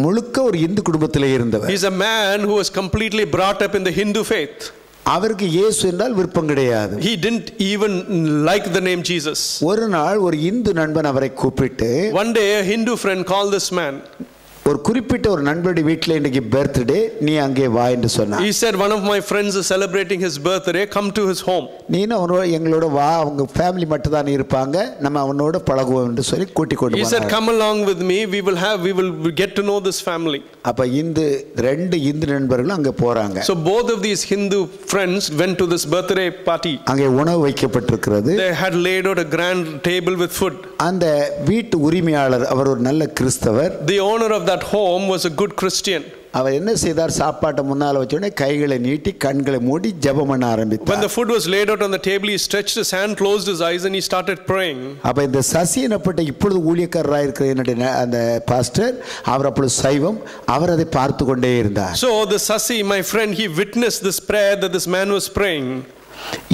முழுக்க ஒரு இந்து குடும்பத்திலே இருந்தவர். He's a man who was completely brought up in the Hindu faith. அவருக்கு இயேசு என்றால் விருப்பம் கிடையாது. He didn't even like the name Jesus. ஒரு நாள் ஒரு இந்து நண்பன் அவரை கூப்பிட்டு, One day a Hindu friend called this man. ஒரு குறிப்பிட்ட ஒரு நண்பருடைய வீட்டில் இன்னைக்கு பர்த்டே, நீ அங்கே வா என்று சொன்னார். He said one of my friends is celebrating his birthday, come to his home. நீனும் அவனோட எங்களோட வா, அவங்க ஃபேமிலி மட்டும் தான் இருப்பாங்க, நம்ம அவனோட பழகுவோம் என்று சொல்லி கூட்டி கொண்டு He said come along with me, we will get to know this family. அப்ப ரெண்டு இந்து நண்பர்களும் அங்க போறாங்க. So both of these Hindu friends went to this birthday party. அங்கே உணவு வைக்கப்பட்டிருக்கிறது. They had laid out a grand table with food. அந்த வீட்டு உரிமையாளர் அவர் ஒரு நல்ல கிறிஸ்தவர். The owner of that home was a good Christian. அவர் என்ன செய்தார், சாப்பாட்டை முன்னால வச்ச உடனே கைகளை நீட்டி கண்களை மூடி ஜெபம் பண்ண ஆரம்பித்தார். When the food was laid out on the table, he stretched his hand, closed his eyes and he started praying. அப்ப இந்த சசி எனப்பட்ட இப்பொழுது ஊழியக்காரராக இருக்கிற என்னுடைய அந்த பாஸ்டர், அவர் அப்பொழுது சைவம், அவர் அதை பார்த்து கொண்டே இருந்தார். So the Sasi, my friend, he witnessed this prayer that this man was praying.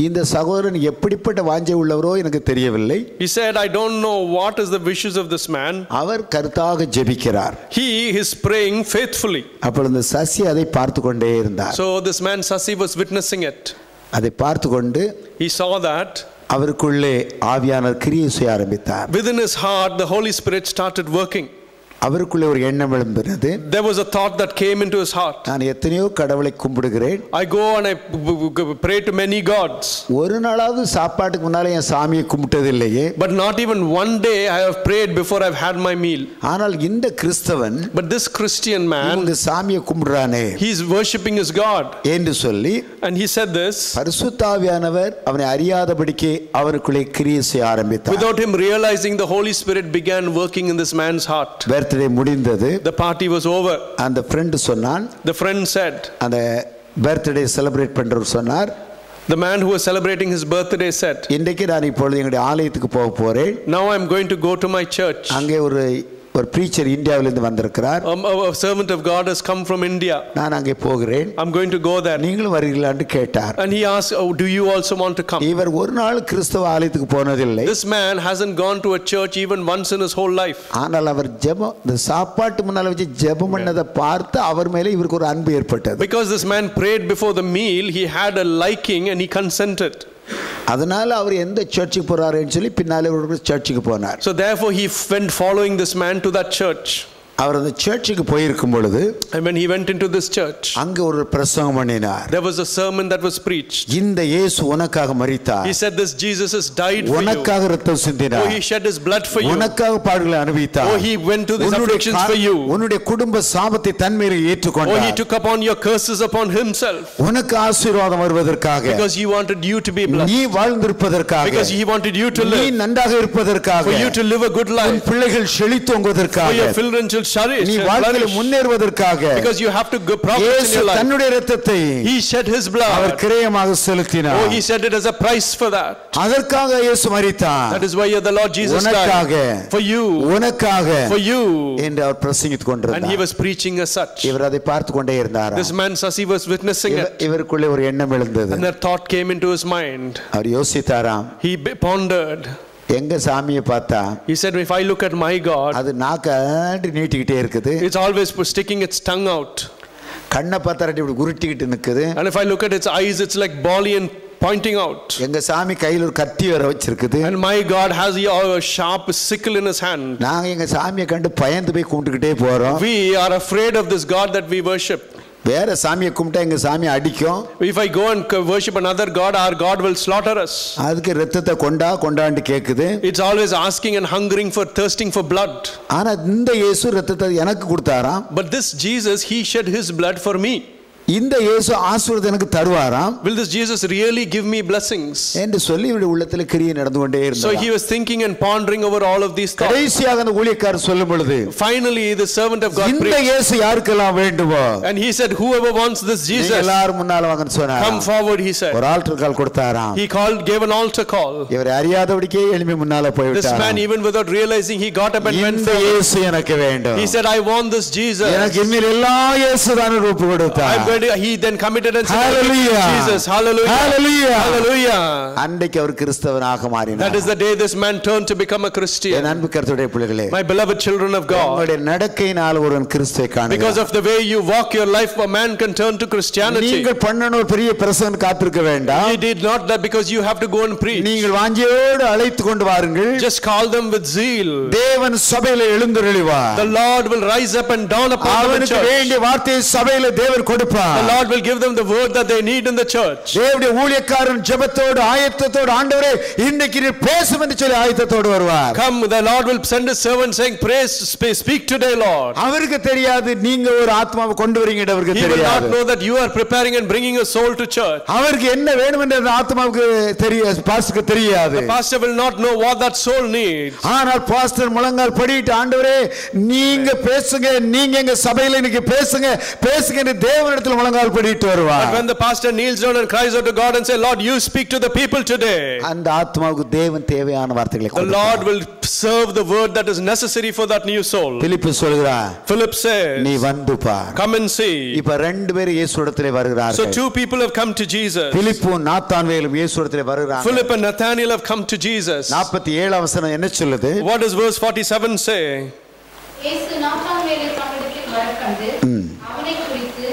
இந்த சகோதரன் எப்படிப்பட்ட வாஞ்சை உள்ளவரோ எனக்கு தெரியவில்லை. He said, I don't know what is the wishes of this man. அவர் கருத்தாக ஜெபிக்கிறார். He is praying faithfully. அப்பொழுது சசி அதை பார்த்து கொண்டே இருந்தார். So this man Sasi was witnessing it. அதை பார்த்து கொண்டு He saw that. அவருக்குள்ளே ஆவியானவர் கிரியை செய்ய ஆரம்பித்தார். Within his heart, the Holy Spirit started working. அவருக்குள்ளே ஒரு எண்ணம் எழும்பினது. There was a thought that came into his heart. நான் எத்தனையோ கடவுளை கும்பிடுகிறேன். I go and I pray to many gods. ஒரு நாளாவது சாப்பாட்டுக்கு முன்னால என் சாமியை கும்பிட்டதில்லையே. But not even one day I have prayed before I've had my meal. ஆனால் இந்த கிறிஸ்தவன், But this Christian man, இந்த சாமியை கும்பிடுறானே, he is worshipping his God. என்று சொல்லி, And he said this. பரிசுத்த ஆவியானவர் அவனை அறியாதபடிக்கு அவருக்குள்ளே கிரியை செய்ய ஆரம்பித்தார். Without him realizing, the Holy Spirit began working in this man's heart. Birthday முடிந்தது. The party was over. அந்த ஃப்ரெண்ட் சொன்னான், The friend said, அந்த பர்த்டே செலிப்ரேட் பண்றவர் சொன்னார், the man who was celebrating his birthday said, இன்றைக்கு நான் இப்பொழுது எங்களுடைய ஆலயத்துக்கு போக போறேன். now I am going to go to my church. அங்கே ஒரு பிரீச்சர் இந்தியாவிலிருந்து வந்திருக்கிறார். A servant of God has come from India. நான் அங்கே போகிறேன். I'm going to go there. நீங்களும் வருகிறீர்களான்னு கேட்டார். And he asked, oh, do you also want to come? இவர் ஒரு நாள் கிறிஸ்தவ ஆலயத்துக்கு போனதில்லை. This man hasn't gone to a church even once in his whole life. ஆனால் அவர் ஜெபம், இந்த சாப்பாட்டு முன்னால வச்சு ஜெபம் பண்ணதை பார்த்து அவர் மேலே இவருக்கு ஒரு அன்பு ஏற்பட்டது. Because this man prayed before the meal, he had a liking and he consented. அதனால அவர் எந்த சர்ச்சுக்கு போறாருன்னு சொல்லி பின்னாலே ஒரு சர்ச்சுக்கு போனார். So therefore he went following this man to that church. அவர் அந்த சர்ச்சுக்கு போயிருக்கும் பொழுது, and when he went into this church, அங்க ஒரு பிரசங்கம் பண்ணினார். there was a sermon that was preached. இந்த இயேசு உனக்காக மரித்தார். He said this Jesus has died for you. உனக்காக இரத்தம் சிந்தினார். Oh, he shed his blood for you. உனக்காக பாடுகளை அனுபவித்தார். Oh, he went to these afflictions for you. உன்னுடைய குடும்ப சாபத்தை தன்மேல் ஏற்றுக்கொண்டார். Oh, he took upon your curses upon himself. உனக்கு ஆசீர்வாதம் வருவதற்காக, because he wanted you to be blessed. நீ வாழ்ந்திருப்பதற்காக, because he wanted you to live. நீ நன்றாக இருப்பதற்காக, for you to live a good life. உன் பிள்ளைகள் செழித்தோங்குவதற்காக, for your children shall flourish. நீ வாழ்க்கையில் முன்னேறுவதற்காக, because you have to go progress in your life. தன்னுடைய இரத்தத்தை he shed his blood. அவர் கிரயமாக செலுத்தினார். Oh, he shed it as a price for that. அதற்காக இயேசு மரித்தார். that is why the Lord Jesus உனக்காக, died. for you. உனக்காக, for you. என்று அவர் பிரசங்கித்துக் கொண்டிருந்தார். and he was preaching as such. இவர் அதை பார்த்து கொண்டே இருந்தார். this man as he was witnessing it, இவருக்குள்ளே ஒரு எண்ணம் எழுந்தது. and that thought came into his mind. Our யோசித்தாராம். he pondered. எங்க சாமியை பார்த்தா, he said, if I look at my God, அது நாக்காண்டி நீட்டிக்கிட்டே இருக்குது. it's always sticking its tongue out. கண்ணை பார்த்தாட்டி இப்படி உருட்டிக்கிட்டு நிக்குது. and if I look at its eyes, it's like bally and pointing out. எங்க சாமி கையில ஒரு கத்தி வேற வச்சிருக்குது. and my God has a sharp sickle in his hand. நாங்க எங்க சாமியை கண்டு பயந்து போய் கும்பிட்டுக்கிட்டே போறோம். we are afraid of this God that we worship. வேற சாமியை கும்பிட்டா எங்க சாமி அடிக்கும். if I go and worship another God, our God will slaughter us. அதுக்கு இரத்தத்தை கொண்டாண்டு கேக்குது. it's always asking and hungering for, thirsting for blood. ஆனா இந்த இயேசு இரத்தத்தை எனக்கு கொடுத்தாராம். but this Jesus, he shed his blood for me. இந்த இயேசு ஆசீர்வாதம் எனக்கு தருவாராம். will this Jesus really give me blessings? என்று சொல்லி இவருடைய உள்ளத்தில் கிரியை நடந்து கொண்டே இருந்தார். so he was thinking and pondering over all of these thoughts. கடைசியாக அந்த ஊழியக்காரர் சொல்லும் பொழுது, finally the servant of God இந்த prayed, இயேசு யாருக்கெல்லாம் வேண்டுமோ, and he said, whoever wants this Jesus, எல்லாரும் முன்னால வாங்கன்னு சொன்னார். come forward, he said. ஒரு ஆல்டர் கால் கொடுத்தாராம். he gave an altar call. இவர் அறியாதபடியே எழும்பி முன்னால போய் விட்டார். this man, even without realizing, he got up and went இந்த இயேசு எனக்கு வேண்டும். he said, I want this Jesus. எனக்கு இனிமேல் எல்லா இயேசுதான் ரூபம் கொடுத்தார். he then committed and said, Hallelujah. Jesus, hallelujah, Hallelujah. hallelujah. அன்றைக்கு அவர் கிறிஸ்தவனாக மாறினார். that is the day this man turned to become a Christian. என் அன்பு கர்த்தருடைய பிள்ளைகளே, my beloved children of God, உங்களுடைய நடக்கையினால் ஒருவன் கிறிஸ்துவை காணுகிறான். because of the way you walk your life, a man can turn to Christianity. நீங்கள் பண்ணன ஒரு பெரிய பிரசங்கம் காத்திருக்க வேண்டாம். you did not that because you have to go and preach. நீங்கள் வாஞ்சையோடு அழைத்து கொண்டு வாருங்கள். just call them with zeal. தேவன் சபையிலே எழுந்தருளுவார். the Lord will rise up and dawn upon the அவனுக்கு church. வேண்டிய வார்த்தையை சபையிலே தேவன் கொடுப்பார். the Lord will give them the word that they need in the church. தேவனுடைய ஊழியக்காரன் ஜெபத்தோடு ஆயத்தத்தோடு, ஆண்டவரே இன்னைக்கு நீ பேசும் என்று சொல்லி ஆயத்தத்தோடு வருவார். come, the Lord will send his servant saying, praise, speak today, Lord. அவருக்கு தெரியாது நீங்க ஒரு ஆத்மாவை கொண்டு வரீங்கன்னு அவருக்கு தெரியாது. he will not தெரியாது. know that you are preparing and bringing a soul to church. அவருக்கு என்ன வேணும் என்று அந்த ஆத்மாவுக்கு தெரியாது, பாஸ்டருக்கு தெரியாது. the pastor will not know what that soul needs. ஆனால் பாஸ்டர் முழங்கால் படிட்டு, ஆண்டவரே நீங்க பேசுங்க, நீங்க எங்க சபையில இன்னைக்கு பேசுங்க பேசுங்க தேவனிடத்தில் முழங்கால் படிட்டு வருவார். but when the pastor kneels down and cries out to God and say, Lord, you speak to the people today, அந்த ஆத்மாவுக்கு தேவன் தேவையான வார்த்தைகளை the Lord will serve the word that is necessary for that new soul. பிலிப்பு சொல்கிறார், Philip says, நீ வந்து பார். come and see. இப்ப ரெண்டு பேர் இயேசுவிடத்திலே வருகிறார்கள். so two people have come to Jesus. பிலிப்பும் நாத்தான்வேலும் இயேசுவிடத்திலே வருகிறார்கள். Philip and Nathaniel have come to Jesus. 47 வசனம் என்ன சொல்லுது? what does verse 47 say? இயேசு நாத்தான்வேலை தம்மிடத்தில் வரக்கண்டு அவனை குறித்து,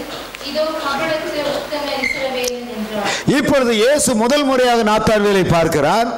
இதோ கபடற்ற உத்தம இஸ்ரவேலன் என்றார். இப்பொழுது இயேசு முதல் முறையாக நாத்தான்வேலை பார்க்கிறார்.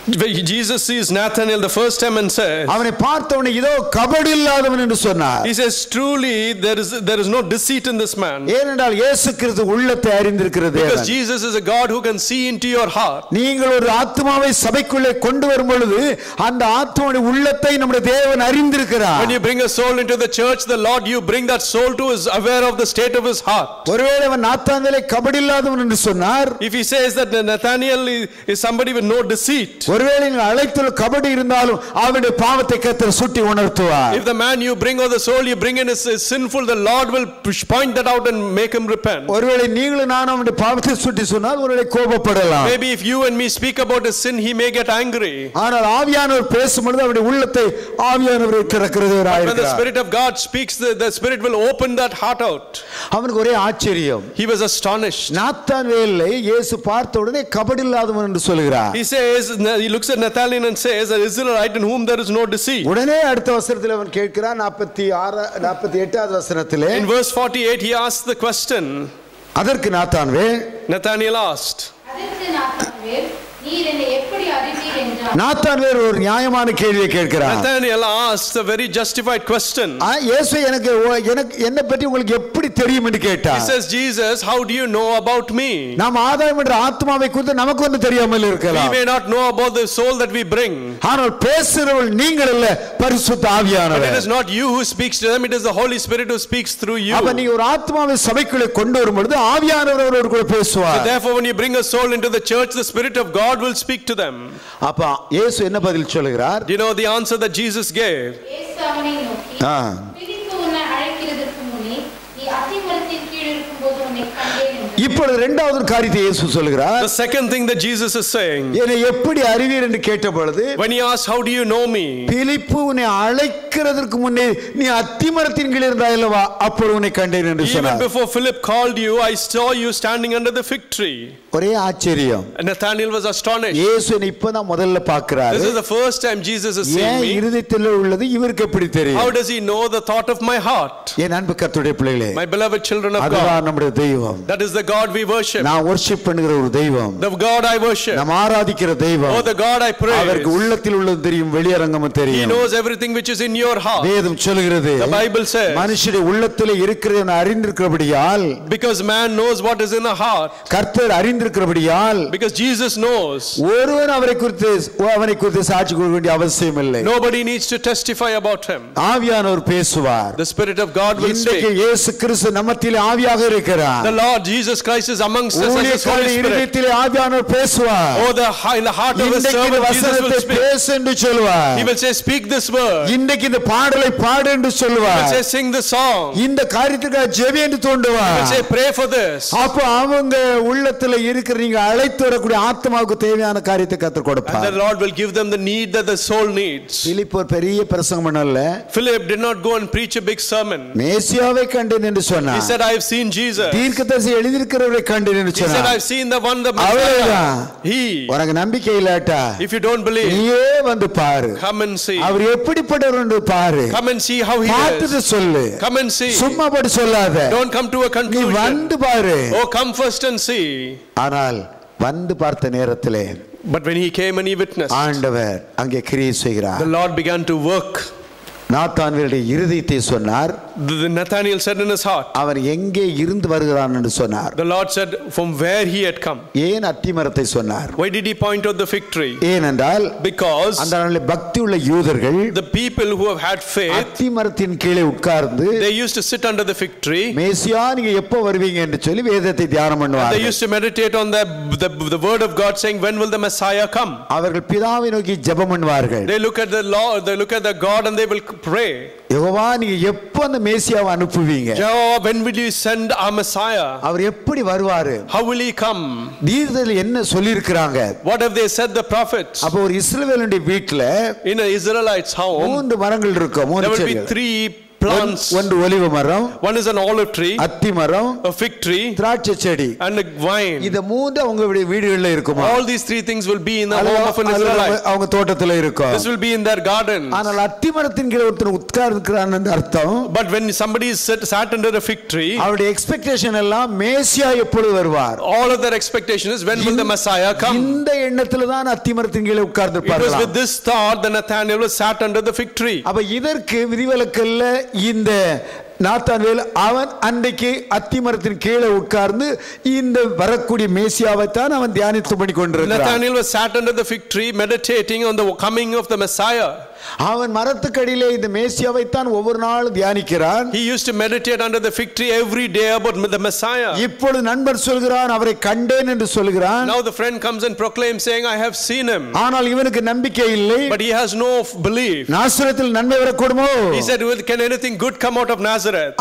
Jesus sees Nathanael the first time and says, அவனை பார்த்தவனே இதோ கபடு இல்லாதவன் என்று சொன்னார். he says, truly there is no deceit in this man. ஏனென்றால் இயேசு கிறிஸ்து உள்ளத்தை அறிந்திருக்கிற தேவன். because Jesus is a God who can see into your heart. நீங்கள் ஒரு ஆத்மாவை சபைக்குள்ளே கொண்டு வரும் பொழுது அந்த ஆத்மாவுடைய உள்ளத்தை நம்முடைய தேவன் அறிந்திருக்கிறார். when you bring a soul into the church, the Lord you bring that soul to is aware of the state of his heart. ஒருவேளை அவன் நாத்தான்வேலை கபடு இல்லாதவன் என்று சொன்னார். if he says that Nathanael is somebody with no deceit, ஒருவேளை நீங்கள் அழைத்துள்ள கபடி இருந்தாலும் அவனுடைய பாவத்தை கர்த்தர் சுட்டி உணர்த்துவார். If the man you bring or the soul you bring in is sinful, the Lord will point that out and make him repent. ஒருவேளை நீங்களும் நானும் அவனுடைய பாவத்தை சுட்டி சொன்னால் ஒருவேளை கோபப்படலாம். Maybe if you and me speak about his sin, he may get angry. ஆனால் ஆவியானவர் பேசும்போது அவருடைய உள்ளத்தை ஆவியானவர் திறக்கிறவராய் When the இருக்கிறார். Spirit of God speaks, the Spirit will open that heart out. அவனுக்கு ஒரே ஆச்சரியம். He was astonished. நாத்தான்வேலை இயேசு பார்த்த உடனே கபடி இல்லாதவன் என்று சொல்கிறார். He looks at Nathanael and says, an Israelite in whom there is no deceit. உடனே அடுத்த வசனத்தில் அவன் கேட்கிறான் 48வது வசனத்திலே. In verse 48 he asks the question. அதற்கு Nathanael asked. அதற்கு நாத்தான்வேல், நீர் என்னை எப்படி அறிவீர் என்றான். நாத்தான்வேல் ஒரு நியாயமான கேள்வியை கேட்கிறான். Nathanael asked a very justified question. இயேசு எனக்கு என்னை பற்றி உங்களுக்கு எப்படி தெரியும் என்று கேட்டார். He says, Jesus, how do you know about me? நாம் ஆதாயம் என்ற ஆத்மாவை குறித்து நமக்கு ஒன்றும் தெரியாமல் இருக்கலாம். We may not know about the soul that we bring. ஆனால் பேசுகிறவர்கள் நீங்கள் அல்ல, பரிசுத்த ஆவியானவர். But it is not you who speaks to them, it is the Holy Spirit who speaks through you. அப்ப நீ ஒரு ஆத்மாவை சபைக்குள்ளே கொண்டு வரும்போது ஆவியானவர் அவரோடு கூட பேசுவார். So therefore when you bring a soul into the church, the Spirit of God will speak to them. அப்ப இயேசு என்ன பதில் சொல்கிறார்? Do you know the answer that Jesus gave? இயேசு அவனை நோக்கி, பிலிப்பு உன்னை அழைக்கிறதற்கு முன்னே நீ அத்திமரத்தின் கீழ் இருக்கும்போது உன்னை கண்டேன் என்றார். இப்பொழுது இரண்டாவது காரியத்தை இயேசு சொல்கிறார். The second thing that Jesus is saying, என்னை எப்படி அறிவீர் என்று கேட்டபொழுது, when he asked, how do you know me? பிலிப்பு உன்னை அழைக்கிறதற்கு முன்னே நீ அத்திமரத்தின் கீழ் இருந்தாய் அல்லவா, அப்பொழுது உன்னை கண்டேன் என்று சொன்னார். Even before Philip called you, I saw you standing under the fig tree. ஒரே ஆச்சரியம். Nathanael was astonished. இயேசு இப்பதான் முதல்ல பார்க்கிறார். This is the first time Jesus is seeing me. இருதயத்தில் உள்ளது இவருக்கு எப்படி தெரியும்? How does he know the thought of my heart? என் அன்பு கர்த்தருடைய பிள்ளைகளே, My beloved children of God, அதுதான் நம்முடைய தெய்வம். that is the God we worship. நான் வர்ஷிப் பண்ணுகிற ஒரு தெய்வம். The God I worship. நாம் ஆராதிக்கிற தெய்வம். Oh, the God I praise. அவருக்கு உள்ளத்தில் உள்ளது தெரியும், வெளியரங்கமும் தெரியும். He knows everything which is in your heart. வேதம் சொல்கிறது, The Bible says, மனுஷனுடைய உள்ளத்தில் இருக்கிறதை அறிந்திருக்கிறபடியால், because man knows what is in the heart, கர்த்தர் அறிந்திருக்கிறபடியால், because Jesus knows, ஒருவன் அவரை குறித்து சாட்சி கொடுக்க வேண்டிய அவசியம் இல்லை. nobody needs to testify about him. ஆவியானவர் பேசுவார். The Spirit of God will speak. இன்றைக்கு இயேசு கிறிஸ்து நம்மத்திலே ஆவியாக இருக்கிறார். The Lord Jesus Christ is amongst us as His Holy Spirit. இதயத்திலே ஆவியானவர் பேசுவார். Oh, in the heart of His servant Jesus will speak. பேசு என்று சொல்வார். He will say, speak this word. இன்றைக்கு இந்த பாடலை பாடு என்று He சொல்வார். will say, sing the song. இந்த காரியத்துக்காக ஜெபி என்று தூண்டுவார். He will say, pray for this. அப்ப அவங்க உள்ளத்துல இருக்கிற நீங்க அழைத்து வரக்கூடிய ஆத்மாவுக்கு தேவையான காரியத்தை கர்த்தர் கொடுப்பார். And the Lord will give them the need that the soul needs. பிலிப்பு ஒரு பெரிய பிரசங்கம் பண்ணல. Philip did not go and preach a big sermon. மேசியாவை கண்டேன் என்று சொன்னார். He said, I have seen Jesus. தீர்க்கதரிசி எழுதியிருக்கிறவரை கண்டேன் என்று He said, சொன்னார். I have seen the one, the Messiah. He. உனக்கு நம்பிக்கை இல்லாட்டா, If you don't believe, நீயே வந்து பாரு. come and see. அவர் எப்படிப்பட்டவர் என்று பாரு. Come and see how he பார்த்துட்டு is. சொல்லு. Come and see. சும்மா போட்டு சொல்லாத. Don't come to a நீ conclusion. வந்து பாரு. Oh, come first and see. ஆனால் வந்து பார்த்த நேரத்திலே, But when he came and he witnessed, ஆண்டவர் அங்கே கிரியை செய்கிறார். the Lord began to work. நாத்தான்வேலுடைய இருதயத்தை சொன்னார். Nathanael said in his heart, அவன் எங்கே இருந்து வருகிறான் என்று சொன்னார். the Lord said from where he had come. ஏன் அத்திமரத்தை சொன்னார்? Why did he point out the fig tree? ஏனென்றால் Because அந்த நாளில் பக்தி உள்ள யூதர்கள் the people who have had faith, அத்திமரத்தின் கீழே உட்கார்ந்து they used to sit under the fig tree. மேசியா நீங்க எப்போ வருவீங்க என்று சொல்லி வேதத்தை தியானம் They பண்ணுவார்கள். used to meditate on the word of God, saying, when will the Messiah come? அவர்கள் பிதாவை நோக்கி ஜெபம் பண்ணுவார்கள். They look at the Lord, they look at the God, and they will pray. Jehovah நீங்க எப்போ அந்த மேசியாவை அனுப்புவீங்க? Jehovah, when will you send our Messiah? அவர் எப்படி வருவாரு? How will he come? தீர்க்கதரிசிகள் என்ன சொல்லி இருக்காங்க? What have they said, the prophets? அப்ப ஒரு இஸ்ரவேலுடைய வீட்ல In an Israelite's home, 3 மரங்கள் இருக்கும். 3 there will be செடிகள். 3 plants. ஒன்று ஒலிவ மரம், One is an olive tree, அத்தி மரம், a fig tree, திராட்சை செடி. and a vine. இந்த மூன்று அவங்க வீடுகளில் இருக்குமா? All these 3 things will be in the home of an Israelite. அவங்க தோட்டத்துல இருக்கும். This will be in their garden. ஆனால் அத்தி மரத்தின் கீழே ஒருத்தர் உட்கார்ந்திருக்கிறான் என்று அர்த்தம். But when somebody is sat under a fig tree, அவருடைய எக்ஸ்பெக்டேஷன் எல்லாம் மேசியா எப்பொழுது வருவார்? all of their expectation is when will the Messiah come? இந்த எண்ணத்துல தான் அத்தி மரத்தின் கீழே It was உட்கார்ந்திருப்பார்கள். with this thought that Nathanael was sat under the fig tree. அப்ப இதற்கு விதிவிலக்கல்ல இந்த நாத்தான்வேல் அவன் அன்றைக்கு அத்திமரத்தின் கீழே உட்கார்ந்து இந்த வரக்கூடிய மேசியாவை தான் அவன் தியானித்து பண்ணி கொண்டிருக்கிறான். Nathanael was sat under the fig tree meditating on the coming of the Messiah. அவன் மரத்துக்கடியிலே இந்த மேசியாவைத்தான் ஒவ்வொரு நாளும் தியானிக்கிறான். He used to meditate under the fig tree every day about the Messiah. இப்பொழுது நண்பர் சொல்கிறான் அவரை கண்டேன் என்று சொல்கிறான். Now the friend comes and proclaims saying I have seen him. ஆனால் இவனுக்கு நம்பிக்கை இல்லை. But he has no belief. நாசரேத்தில் நன்மை வரக்கூடுமோ? He said, can anything good come out of Nazareth?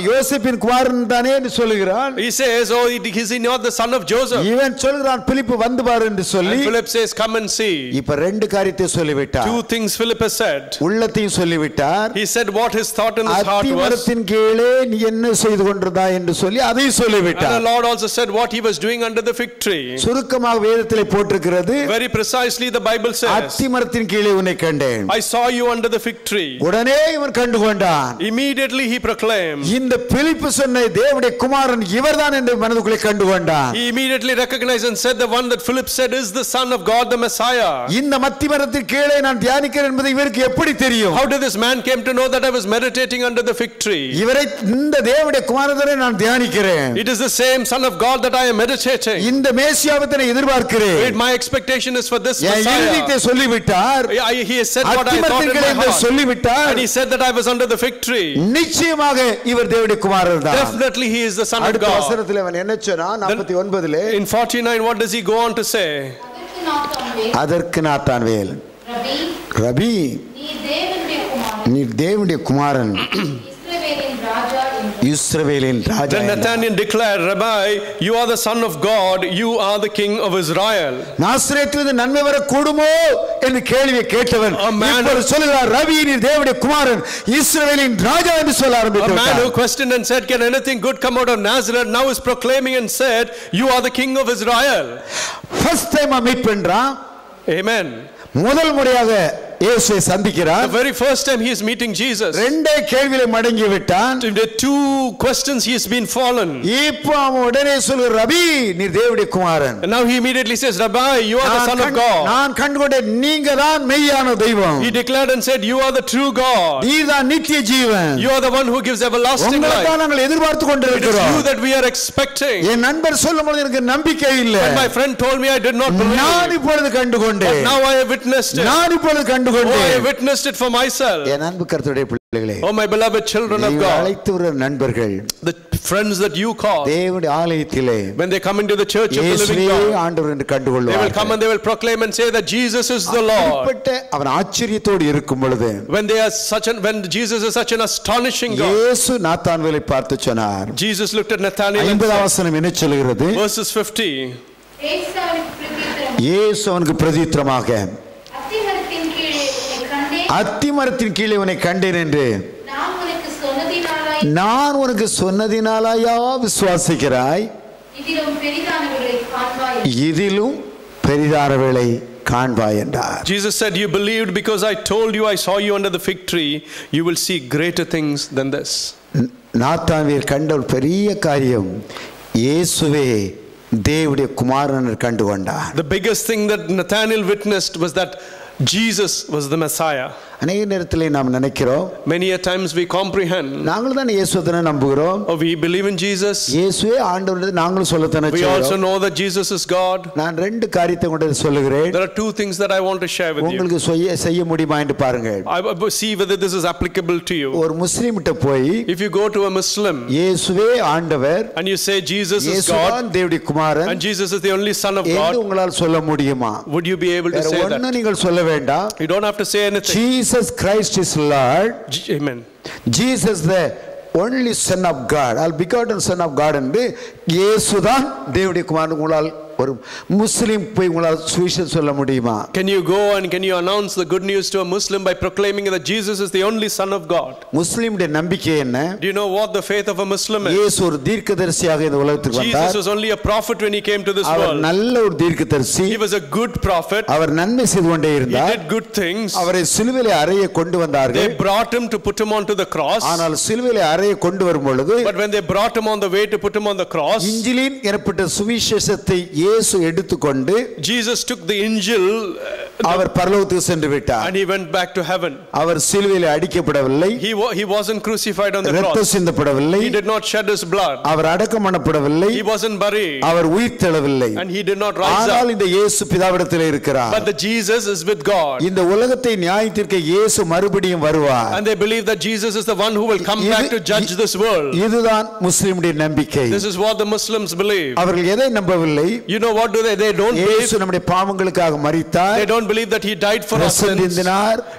யோசேப்பின் குமாரன் தானே என்று சொல்கிறான். He says, oh, is he not the son of Joseph? இவன் சொல்கிறான் பிலிப்பு வந்து பார் என்று சொல்லி. And Philip says, come and see. இப்ப ரெண்டு காரியத்தை சொல்லிவிட்டார். Two things Philip has said. உள்ளத்தையும் சொல்லிவிட்டார். He said what his thought in his heart was. அத்திமரத்தின் கீழே நீ என்ன செய்து கொண்டிருந்தாய் என்று சொல்லி அதையும் சொல்லிவிட்டார். And the Lord also said what he was doing under the fig tree. சுருக்கமாக வேதத்திலே போட்டிருக்கிறது. Very precisely the Bible says. அத்திமரத்தின் கீழே உன்னை கண்டேன். I saw you under the fig tree. உடனே இவன் கண்டு கொண்டான். Immediately he proclaimed. இந்த பிலிப்பு சொன்ன தேவனுடைய குமாரன் இவர்தான் என்று மனதுக்குள்ளே கண்டு கொண்டான். He immediately recognized and said the one that Philip said is the son of God, the Messiah. இந்த அத்திமரத்தின் கீழே நான் தியானிக்கிறேன் என்பது இவருக்கு எப்படி தெரியும்? How did this man came to know that I was meditating under the fig tree? இவரை இந்த தேவனுடைய குமாரனை நான் தியானிக்கிறேன். It is the same son of God that I am meditating. இந்த மேசியாவை நான் எதிர்பார்க்கிறேன். My expectation is for this Messiah. Jehovah சொல்லிவிட்டார். He has said what I thought in my heart. சொல்லிவிட்டார். And he said that I was under the fig tree. நிச்சயமாக இவர் தேவனுடைய குமாரன் தான். Definitely he is the son of God. அடுத்த வசனத்திலே அவன் என்ன சொன்னான்? 49லே In 49 what does he go on to say? அதற்கு நாத்தான்வேல் ரபி நீ தேவனுடைய குமாரன் இஸ்ரவேலின் ராஜா. Then Nathanael declared, Rabbi, you are the son of God, you are the king of Israel. நாசரேத்திலிருந்து நன்மை வரக்கூடுமோ என்று கேள்வியை கேட்டவன் இப்பொழுது சொல்கிறார் ரபி நீ தேவனுடைய குமாரன் இஸ்ரவேலின் ராஜா என்று சொல்ல ஆரம்பித்தார். A man who questioned and said, can anything good come out of Nazareth, now is proclaiming and said, you are the king of Israel. First time meet பண்றான். Amen. முதல் முறையாக இயேசுவை சந்திக்கிறார். The very first time he is meeting Jesus. ரெண்டே கேள்வியில மடங்கி விட்டான். The two questions he has been fallen. இப்போ அவன் உடனே சொல்கிறார் ரபி நீ தேவனுடைய குமாரன். And now he immediately says, Rabbi, you are the son of God. நான் கண்டுகொண்டேன் நீங்க தான் மெய்யான தெய்வம். He declared and said, you are the true God. நீதான் நித்திய ஜீவன். You are the one who gives everlasting life. உங்களை நாங்கள் எதிர்பார்த்து கொண்டிருக்கிறோம். It is you that we are expecting. என் நண்பர் சொல்லும்போது எனக்கு நம்பிக்கை இல்லை. When my friend told me I did not believe. நான் இப்பொழுது கண்டுகொண்டேன். Now I have witnessed it. நான் இப்பொழுது கண்டுகொண்டேன். I witnessed it for myself. என் அன்பு கர்த்தருடைய பிள்ளைகளே, oh my beloved children of God, அழைத்து வர நண்பர்கள், the friends that you call, தேவனுடைய ஆலயத்திலே when they come into the church of the living God, ஆண்டவர் என்று கண்டுகொள்வார்கள். they will come and they will proclaim and say that Jesus is the Lord. அப்படிப்பட்ட அவன் ஆச்சரியத்தோடு இருக்கும் பொழுது, when Jesus is such an astonishing God, இயேசு நாத்தான்வேலை பார்த்து சொன்னார். Jesus looked at Nathanael and 50 வசனம் என்ன சொல்கிறது? verses 50. இயேசு அவனுக்கு பிரதியுத்தரமாக அத்திமரத்தின் கீழே உன்னை கண்டேன் என்று நான் உனக்கு சொன்னதினாலயா விசுவாசிக்கிறாய்? இதிலும் பெரிதானவைகளை காண்பாய் என்றார். Jesus said, you believed because I told you I saw you under the fig tree, you will see greater things than this. Nathanael கண்ட ஒரு பெரிய காரியம் இயேசுவே தேவனுடைய குமாரன் கண்டு கொண்டார். The biggest thing that Nathanael witnessed was that Jesus was the Messiah. அநேக நேரத்திலே நாம் நினைக்கிறோம், many a times we comprehend, நாங்கள் தான் இயேசுவை நம்புகிறோம், we believe in Jesus, இயேசுவே ஆண்டவர் என்று நாங்களும் சொல்லத்தானே we செய்கிறோம். also know that Jesus is God. நான் ரெண்டு காரியத்தை கொண்டு சொல்லுகிறேன். There are two things that I want to share with you. உங்களுக்கு செய்ய முடியுமா என்று பாருங்கள். I see whether this is applicable to you. ஒரு முஸ்லிம்கிட்ட போய் if you go to a Muslim இயேசுவே ஆண்டவர் and you say Jesus is God தேவனுடைய குமாரன் and Jesus is the only son of God, என்று உங்களால் சொல்ல முடியுமா? would you be able to say that? ஒண்ணு நீங்கள் சொல்ல வேண்டாம். You don't have to say anything. Jesus Christ is Lord. Amen. Jesus the only son of God, all begotten son of God என்று இயேசுதான் தேவனுடைய குமாரன் உங்களால் ஒரு முஸ்லிம் போய் உங்களால் சுவிசேஷம் சொல்ல முடியுமா? Can you go and can you announce the good news to a Muslim by proclaiming that Jesus is the only son of God? முஸ்லிமுடைய நம்பிக்கை என்ன? Do you know what the faith of a Muslim is? இயேசு ஒரு தீர்க்கதரிசியாக இந்த உலகத்துக்கு வந்தார். Jesus was only a prophet when he came to this our world. நல்ல ஒரு தீர்க்கதரிசி. He was a good prophet. அவர் நன்மை செய்து கொண்டே இருந்தார். He did good things. அவரை சிலுவையிலே அறைய கொண்டு வந்தார்கள். They brought him to put him onto the cross. ஆனால் சிலுவையிலே அறைய கொண்டு வரும் பொழுது, but when they brought him on the way to put him on the cross, இன்ஜிலின் எனப்பட்ட சுவிசேஷத்தை இயேசு எடுத்துக்கொண்டு Jesus took the Injil அவர் பரலோகத்துக்கு சென்று விட்டார். And he went back to heaven. அவர் சிலுவையில் அடிக்கப்படவில்லை. He wasn't crucified on the cross. இரத்தம் சிந்தப்படவில்லை. He did not shed his blood. அவர் அடக்கம் பண்ணப்படவில்லை. He wasn't buried. Our உயிர்த்தெழவில்லை. And he did not rise up. ஆனால் இந்த இயேசு பிதாவிடத்தில் இருக்கிறார். But the Jesus is with God. இந்த உலகத்தை நியாயத்தீர்க்க இயேசு மறுபடியும் வருவார். And they believe that Jesus is the one who will come back to judge this world. இதுதான் முஸ்லிமுடைய நம்பிக்கை. This is what the Muslims believe. அவர்கள் எதை நம்பவில்லை? You know what do they don't believe? இயேசு நம்முடைய பாவங்களுக்காக மரித்தார். They don't believe that he died for our sins.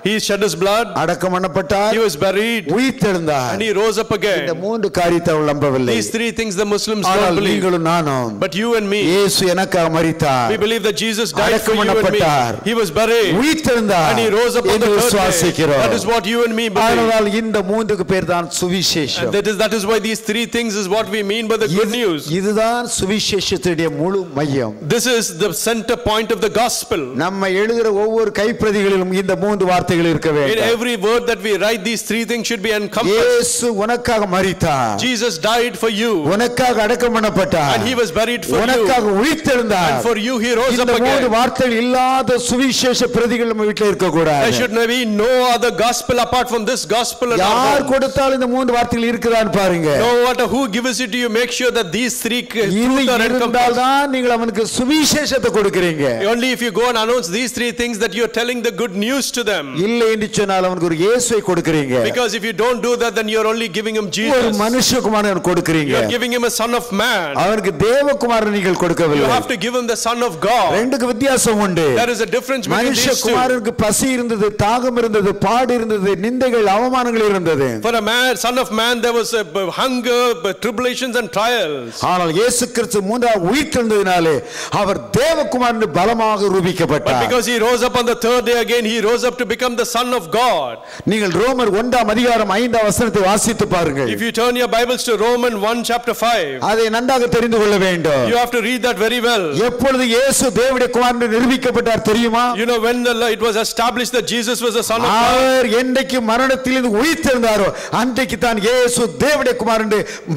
He shed his blood. அடக்கம் பண்ணப்பட்டார். He was buried. உயிர்த்தெழுந்தார். And he rose up again. இந்த மூன்று காரியத்தை அவர்கள் நம்பவில்லை. These three things the Muslims don't believe. நீங்களும் நானும். But you and me, இயேசு எனக்காக மரித்தார். we believe that Jesus died for you and me. He was buried. உயிர்த்தெழுந்தார். And he rose up on the third day. That is what you and me believe. ஆனால் இந்த மூன்றுக்கு பேர் தான் சுவிசேஷம். That is why these three things is what we mean by the good news. இதுதான் சுவிசேஷத்துடைய முழு மையம். This is the center point of the gospel. நம்ம எழுதுற ஒவ்வொரு கைப்பிரதிகளிலும் இந்த மூன்று வார்த்தைகள் இருக்க வேண்டும். In every word that we write, these three things should be encompassed. இயேசு உனக்காக மரித்தார். Jesus died for you. உனக்காக அடக்கம் பண்ணப்பட்டார். And he was buried for you. உனக்காக உயிர்த்தெழுந்தார். And for you he rose up again. இந்த மூன்று வார்த்தைகள் இல்லாத சுவிசேஷ பிரதிகள் நம்ம வீட்டில் இருக்க கூடாது. There should be no other gospel apart from this gospel. யார் கொடுத்தாலும் இந்த மூன்று வார்த்தைகள் இருக்குதான்னு பாருங்க. No matter who gives it to you, make sure that these three truths are encompassed. தான் நீங்கள் அவனுக்கு சுவிசேஷத்தை கொடுக்கிறீங்க. Only if you go and announce these three things that you are telling the good news to them. இல்லை என்று சொன்னால் அவனுக்கு ஒரு இயேசுவை கொடுக்கிறீங்க. Because if you don't do that, then you are only giving him Jesus. ஒரு மனுஷகுமாரனை கொடுக்கிறீங்க. You are giving him a son of man. அவனுக்கு தேவகுமாரனை நீங்கள் கொடுக்கவில்லை. You have to give him the son of God. ரெண்டுக்கு வித்தியாசம் உண்டு. There is a difference between these two. மனுஷகுமாரனுக்கு பசி இருந்தது, தாகம் இருந்தது, பாடு இருந்தது, நிந்தைகள், அவமானங்கள் இருந்தது. For a man, son of man, there was hunger, tribulations and trials. ஆனால் இயேசு கிறிஸ்து மூன்றாவது உயிர்த்தெழுந்ததினாலே அவர் தேவகுமாரன் பலமாக ரூபிக்கப்பட்டார். But because he rose up on the third day again, he rose up to become the son of God. நீங்கள் ரோமர் 1ஆம் அதிகாரம் 5ஆம் வசனத்தை வாசித்து பாருங்கள். If you turn your Bibles to Romans 1 chapter 5, அதை நன்றாக தெரிந்து கொள்ள வேண்டும். you have to read that very well. எப்பொழுது இயேசு தேவனுடைய குமாரன் நிரூபிக்கப்பட்டார் தெரியுமா? You know when it was established that Jesus was the son of God. அவர் என்றைக்கு மரணத்திலிருந்து உயிர்த்தெழுந்தாரோ அன்றைக்கு தான் இயேசு தேவனுடைய குமாரன்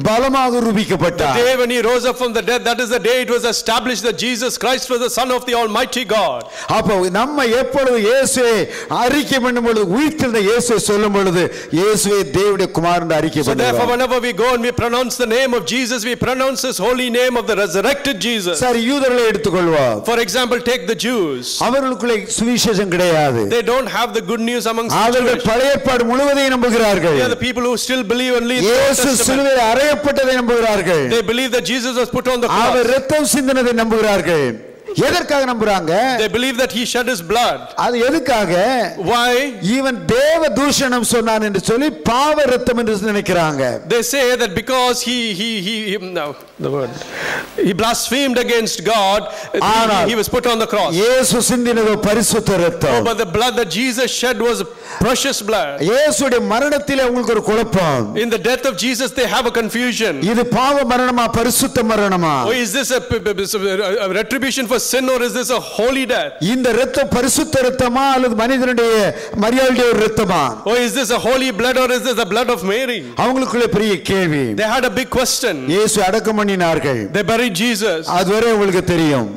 பலமாக ரூபிக்கப்பட்டார். The day when he rose up from the dead, that is the day it was established that Jesus Christ was the son of the almighty God. அப்போ நம்ம எப்பொழுது இயேசுவை அறிக்கை பண்ணும் பொழுது உயிர்த்தெழுந்த இயேசுவை சொல்லும் பொழுது இயேசுவே தேவனுடைய குமாரன் அறிக்கை பண்ணுகிறோம். So therefore whenever we go and we pronounce the name of Jesus, we pronounce his holy name of the resurrected Jesus. சரி, யூதர்களை எடுத்துக்கொள்வோம். For example, take the Jews. அவர்களுக்குள்ள சுவிசேஷம் கிடையாது. They don't have the good news amongst the அவர்கள் பழைய ஏற்பாடு முழுவதையும் நம்புகிறார்கள். They are the people who still believe only the இயேசு சிலுவையில் அறையப்பட்டதை நம்புகிறார்கள். They believe that Jesus was put on the cross. அவர் இரத்தம் சிந்தினதை நம்புகிறார்கள். எதற்காக நம்புறாங்க? They believe that he shed his blood. அது எதுக்காக? Why? ஈவன் தேவ தூஷணம் சொன்னான் என்று சொல்லி பாவ இரத்தம் என்று நினைக்கிறாங்க. They say that because he no the word he blasphemed against God, he was put on the cross. இயேசு சிந்தினது பரிசுத்த இரத்தம். Oh, but the blood that Jesus shed was precious blood. இயேசுடைய மரணத்திலே உங்களுக்கு ஒரு குழப்பம். In the death of Jesus they have a confusion. இது பாவ மரணமா பரிசுத்த மரணமா? Oh, is this a retribution for sin or is this a holy death? இந்த இரத்தம் பரிசுத்த இரத்தமா அல்லது மனிதனுடைய மரியாதையுடைய இரத்தமா? Oh, is this a holy blood or is this the blood of Mary? அவங்களுக்குள்ள பெரிய கேள்வி. They had a big question. இயேசு அடக்கம் பண்ணினார்கள். They buried Jesus. அதுவரை உங்களுக்கு தெரியும்.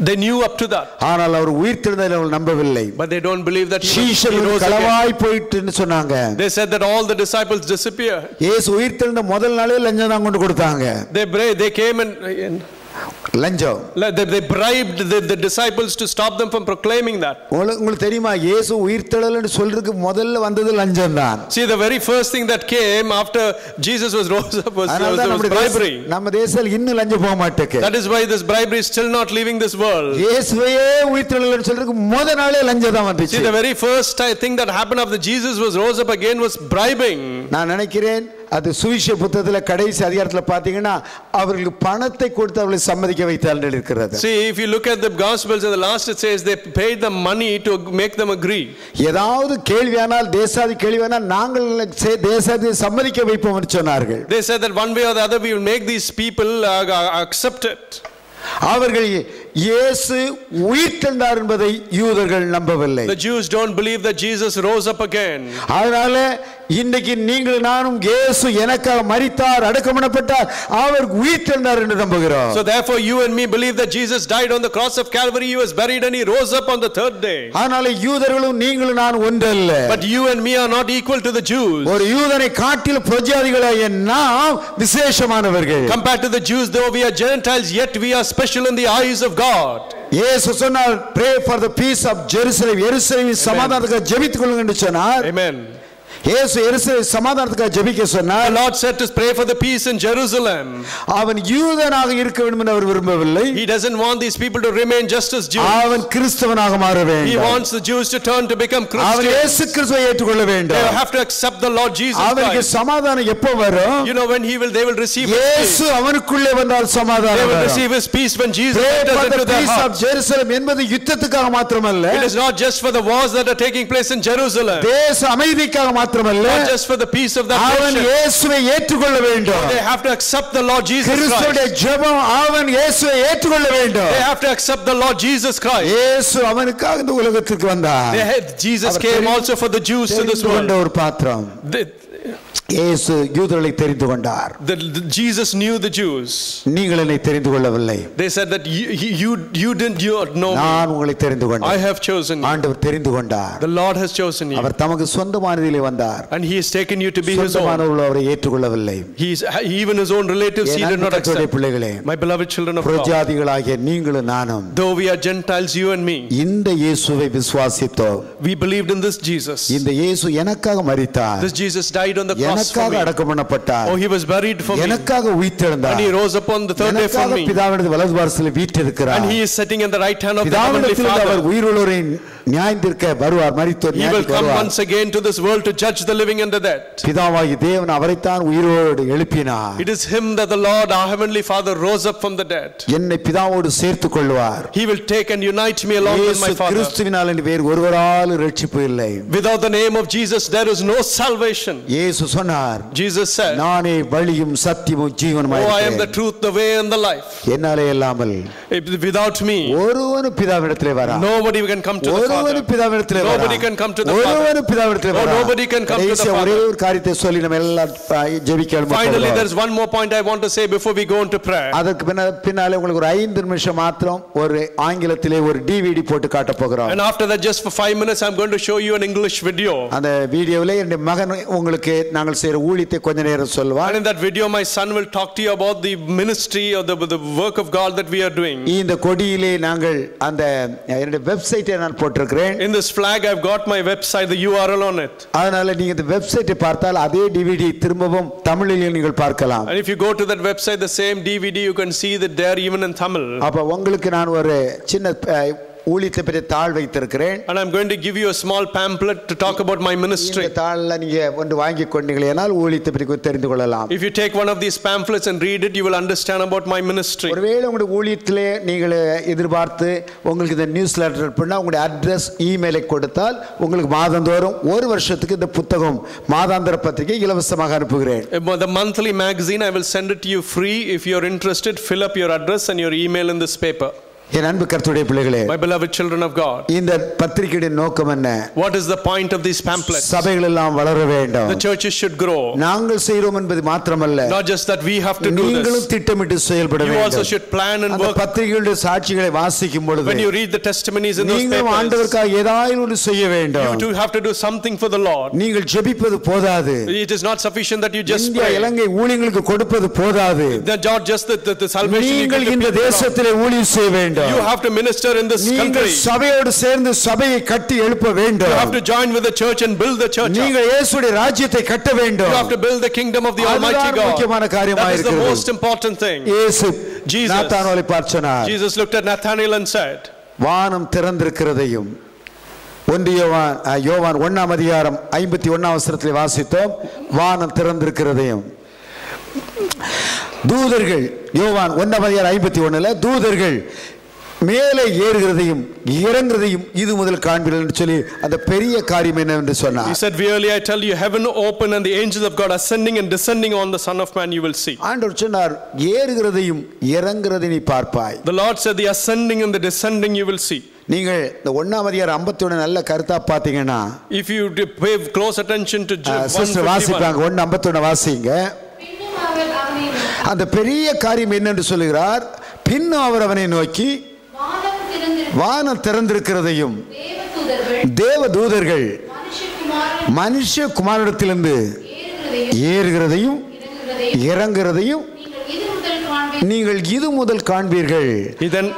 They knew up to that. ஆனால் அவர் உயிர்த்தெழுந்ததை அவர்கள் நம்பவில்லை. But they don't believe that he rose களவாய் போயிட்டுன்னு சொன்னாங்க. They said that all the disciples disappeared. இயேசு உயிர்த்தெழுந்த முதல் நாளே லஞ்சம் தான் கொண்டு கொடுத்தாங்க. They came and லஞ்சம். They bribed the disciples to stop them from proclaiming that. உங்களுக்கு தெரியுமா இயேசு உயிர்த்தெழுதல்னு சொல்றதுக்கு முதல்ல வந்தது லஞ்சம் தான். See, the very first thing that came after Jesus was rose up was bribery. நம்ம தேசத்துல இன்னும் லஞ்சம் போக மாட்டேங்குது. That is why this bribery is still not leaving this world. இயேசுவையே உயிர்த்தெழுதல்னு சொல்றதுக்கு முதல் நாளே லஞ்சம் தான் வந்துச்சு. See, the very first thing that happened after Jesus was rose up again was bribing. நான் நினைக்கிறேன் அது சுவிசேஷ புத்தகத்துல கடைசி அதிகாரத்துல பாத்தீங்கன்னா அவர்களுக்கு பணத்தை கொடுத்து அவர்களை சம்மதிக்க வைத்தால் இருக்கிறது. See, if you look at the gospels in the last it says they paid the money to make them agree. ஏதாவது கேள்வியானால் தேசாதி கேள்வியானால் நாங்கள் தேசாதி சம்மதிக்க வைப்போம் என்று சொன்னார்கள். They said that one way or the other we will make these people accept it. அவர்கள் இயேசு உயிர்த்தெழுந்தார் என்பதை யூதர்கள் நம்பவில்லை. The Jews don't believe that Jesus rose up again. அதனால இன்னைக்கு நீங்கள் நானும் இயேசு எனக்காக மரித்தார், அடக்கம் பண்ணப்பட்டார், அவர் உயிர்த்தெழுந்தார் என்று நம்புகிறோம். So therefore you and me believe that Jesus died on the cross of Calvary, he was buried and he rose up on the third day. ஆனால் யூதர்களும் நீங்களும் நான் ஒன்றல்ல. But you and me are not equal to the Jews. ஒரு யூதனை காட்டிலும் புறஜாதிகளாகிய நாம் விசேஷமானவர்கள். Compared to the Jews, though we are Gentiles, yet we are special in the eyes of God. இயேசு சொன்னார், pray for the peace of Jerusalem. எருசலேமின் சமாதானத்துக்காக ஜெபித்துக் கொள்ளுங்கள் என்று சொன்னார். Amen. இயேசு எருசலேமின் சமாதானத்துக்காக ஜெபிக்க சொன்னார். The Lord said to pray for the peace in Jerusalem. அவன் யூதனாக இருக்க வேண்டும் என்று அவர் விரும்பவில்லை. He doesn't want these people to remain just as Jews. அவன் கிறிஸ்தவனாக மாற வேண்டும். He wants the Jews to turn to become அவன் Christians. இயேசு கிறிஸ்துவை ஏற்றுக்கொள்ள வேண்டும். They have to accept the Lord Jesus அவனுக்கு Christ. சமாதானம் எப்போ வரும்? You know when they will receive his இயேசு peace. அவனுக்குள்ளே வந்தால் They சமாதானம் will வரும். receive his peace when Jesus Pray enters for into the their peace of heart. Jerusalem என்பது யுத்தத்துக்காக மாத்திரமல்ல, It is not just for the wars that are taking place in Jerusalem. தேச அமைதிக்காக மாத்திரமல்ல, Not just for the peace of that அவன் nation. இயேசுவை ஏற்றுக்கொள்ள வேண்டும். They have to accept the Lord Jesus கிறிஸ்துவுடைய Christ. ஜெபம் அவன் இயேசுவை ஏற்றுக்கொள்ள வேண்டும். They have to accept the Lord Jesus Christ. இயேசு அவனுக்காக இந்த உலகத்துக்கு வந்தார். Jesus came also for the Jews to this தெரிந்து கொண்ட world. ஒரு பாத்திரம். இயேசு யூதர்களை தெரிந்து கொண்டார். Jesus knew the Jews. நீங்கள் என்னை தெரிந்து கொள்ளவில்லை. They said that you didn't know me. நான் உங்களை தெரிந்து கொண்டேன். I have chosen you. ஆண்டவர் தெரிந்து கொண்டார். The Lord has chosen you. அவர் தமக்கு சொந்தமானதிலே வந்தார். And he has taken you to be his own. சொந்தமானவர்கள் அவரை ஏற்றுக்கொள்ளவில்லை. Even his own relatives he did not accept. பிள்ளைகளே, My beloved children of God, புறஜாதிகளாகிய நீங்களும் நானும் though we are Gentiles, you and me, இந்த இயேசுவை விசுவாசித்தோம். we believed in this Jesus. இந்த இயேசு எனக்காக மரித்தார். This Jesus died on the cross for எனக்காக me. அடக்கம் பண்ணப்பட்டார். Oh, he was buried for me. எனக்காக உயிர்த்தெழுந்தார். And he rose up on the third day for எனக்காக me. பிதாவினது வலது பாரசில் வீற்றிருக்கிறார். And he is sitting in the right hand of the heavenly பிதாவிடத்தில் our Father. உயிருள்ளோரை நியாயந்தீர்க்க வருவார், மரித்தோர் He will நியாயந்தீர்க்க come வருவார். once again to this world to judge the living and the dead. பிதாவாகிய தேவன் அவரைத்தான் உயிரோடு எழுப்பினார். It is him that the Lord, our heavenly Father, rose up from the dead. என்னை பிதாவோடு சேர்த்துக் கொள்வார். He will take and unite me along with my இயேசு Father. கிறிஸ்துவினால் என்று வேறு ஒருவராலும் ரட்சிப்பு இல்லை. Without the name of Jesus, there is no salvation. இயேசு சொன்னார், Jesus said, நானே வழியும் சத்தியமும் ஜீவனுமாய் Oh, I am the இருக்கிறேன். truth, the way and the life. என்னாலே இல்லாமல் Without me, ஒருவனும் பிதாவிடத்திலே வரா. nobody can come to the Father. ஒருவனும் பிதாவிடத்திலே வரா. Nobody can come to the Father. ஒருவனும் பிதாவிடத்திலே வரா. Nobody can come to the கடைசியா Father. ஒரே ஒரு காரியத்தை சொல்லி நம்ம எல்லாம் ஜெபிக்க Finally, there is one more point I want to say before we go into prayer. அதற்கு பின்னாலே உங்களுக்கு ஒரு 5 நிமிஷம் மாத்திரம் ஒரு ஆங்கிலத்திலே ஒரு டிவிடி போட்டு காட்ட போகிறோம். And after that, just for 5 minutes, I'm going to show you an English video. அந்த வீடியோவிலே என் மகன் உங்களுக்கு நாங்கள் செய்யற ஊழியத்தை கொஞ்ச நேரம் சொல்வார். And in that video, my son will talk to you about the ministry or the work of God that we are doing. இந்த கொடியிலே நாங்கள் அந்த என்னுடைய வெப்சைட்டை நான் போட்டிருக்கிறேன். In this flag, I've got my website, the URL on it. அதனால நீங்க இந்த வெப்சைட்டை பார்த்தால் அதே டிவிடி திரும்பவும் தமிழில் நீங்கள் பார்க்கலாம். And if you go to that website, the same DVD, you can see that there even in Tamil. அப்ப உங்களுக்கு நான் ஒரு சின்ன ஊழியத்தை பற்றி தாள் வைத்திருக்கிறேன். And I'm going to give you a small pamphlet to talk about my ministry. இந்த தாள்ல நீங்க ஒன்று வாங்கி கொண்டீங்களேனால் ஊழியத்தை பற்றி தெரிந்து கொள்ளலாம். If you take one of these pamphlets and read it, you will understand about my ministry. ஒருவேளை உங்களுடைய ஊழியத்திலே நீங்கள் எதிர்பார்த்து உங்களுக்கு இந்த நியூஸ் லெட்டர் பண்ணா உங்களுடைய அட்ரஸ் இமெயிலை கொடுத்தால் உங்களுக்கு மாதந்தோறும் ஒரு வருஷத்துக்கு இந்த புத்தகம் மாதாந்திர பத்திரிகை இலவசமாக அனுப்புகிறேன். The monthly magazine, I will send it to you free. If you're interested, fill up your address and your email in this paper. என் அன்பு கர்த்தருடைய பிள்ளைகளே, My beloved children of God, இந்த பத்திரிகையின் நோக்கம் என்ன? what is the point of these pamphlets? சபைகள் எல்லாம் வளர வேண்டும். The churches should grow. நாங்கள் செய்கிறோம் என்பது மாத்திரமல்ல, Not just that we have to do நீங்களும் this. திட்டமிட்டு செயல்பட You also வேண்டும். should plan and அந்த work. பத்திரிகைகளுடைய சாட்சிகளை வாசிக்கும் பொழுது When you read the testimonies in those நீங்களும் papers, ஆண்டவருக்காக ஏதாவது ஒன்று செய்ய you வேண்டும். too have to do something for the Lord. நீங்கள் ஜெபிப்பது போதாது. It is not sufficient that you just India pray. இலங்கை ஊழியங்களுக்கு கொடுப்பது போதாது. Not just the salvation you நீங்கள் give to இந்த people. தேசத்திலே ஊழியம் செய்ய வேண்டும். You have to minister in this நீங்கள் country. சபையோடு சேர்ந்து சபையை கட்டி எழுப்ப வேண்டும். You have to join with the church and build the church up. நீங்கள் இயேசுவின் ராஜ்யத்தை கட்ட வேண்டும். You have to build the kingdom of the Almighty அதுதான் God. முக்கியமான காரியமாக That is the இருக்கிறது. most important thing. இயேசு Jesus. நாத்தானோலை பார்த்து சொன்னார், Jesus looked at Nathanael and said, வானம் திறந்திருக்கிறதையும் யோவான் 1ஆம் அதிகாரம் 51ஆம் வசனத்திலே வாசித்தோம். வானம் திறந்திருக்கிறதையும் தூதர்கள், யோவான் 1ஆம் அதிகாரம் 51ல தூதர்கள் மேலே ஏறுகிறதையும் இறங்குறதையும் இது முதல் காண்பீர்கள் என்று சொல்லி அந்த பெரிய காரியம் என்னவென்று சொன்னார். He said, verily I tell you, heaven open and the angels of God ascending and descending on the Son of Man you will see. ஆண்டவர் சொன்னார், ஏறுகிறதையும் இறங்குறதையும் நீ பார்ப்பாய். The Lord said, the ascending and the descending you will see. நீங்கள் இந்த 1ஆம் அதிகாரம் 51 நல்ல கருத்தா பாத்தீங்கன்னா, if you pay close attention to sister 151, வாசிப்பாங்க 1:51 வாசிங்க. பின்னும் அவர் அவனை நோக்கி, அந்த பெரிய காரியம் என்னென்று சொல்லுகிறார், பின்னும் அவர் அவனை நோக்கி வானம் திறந்திருக்கிறதையும் தேவதூதர்கள் மனுஷகுமாரனிடத்திலிருந்து ஏறுகிறதையும் இறங்குகிறதையும் நீங்கள் இது முதல் காண்பீர்கள். இதன்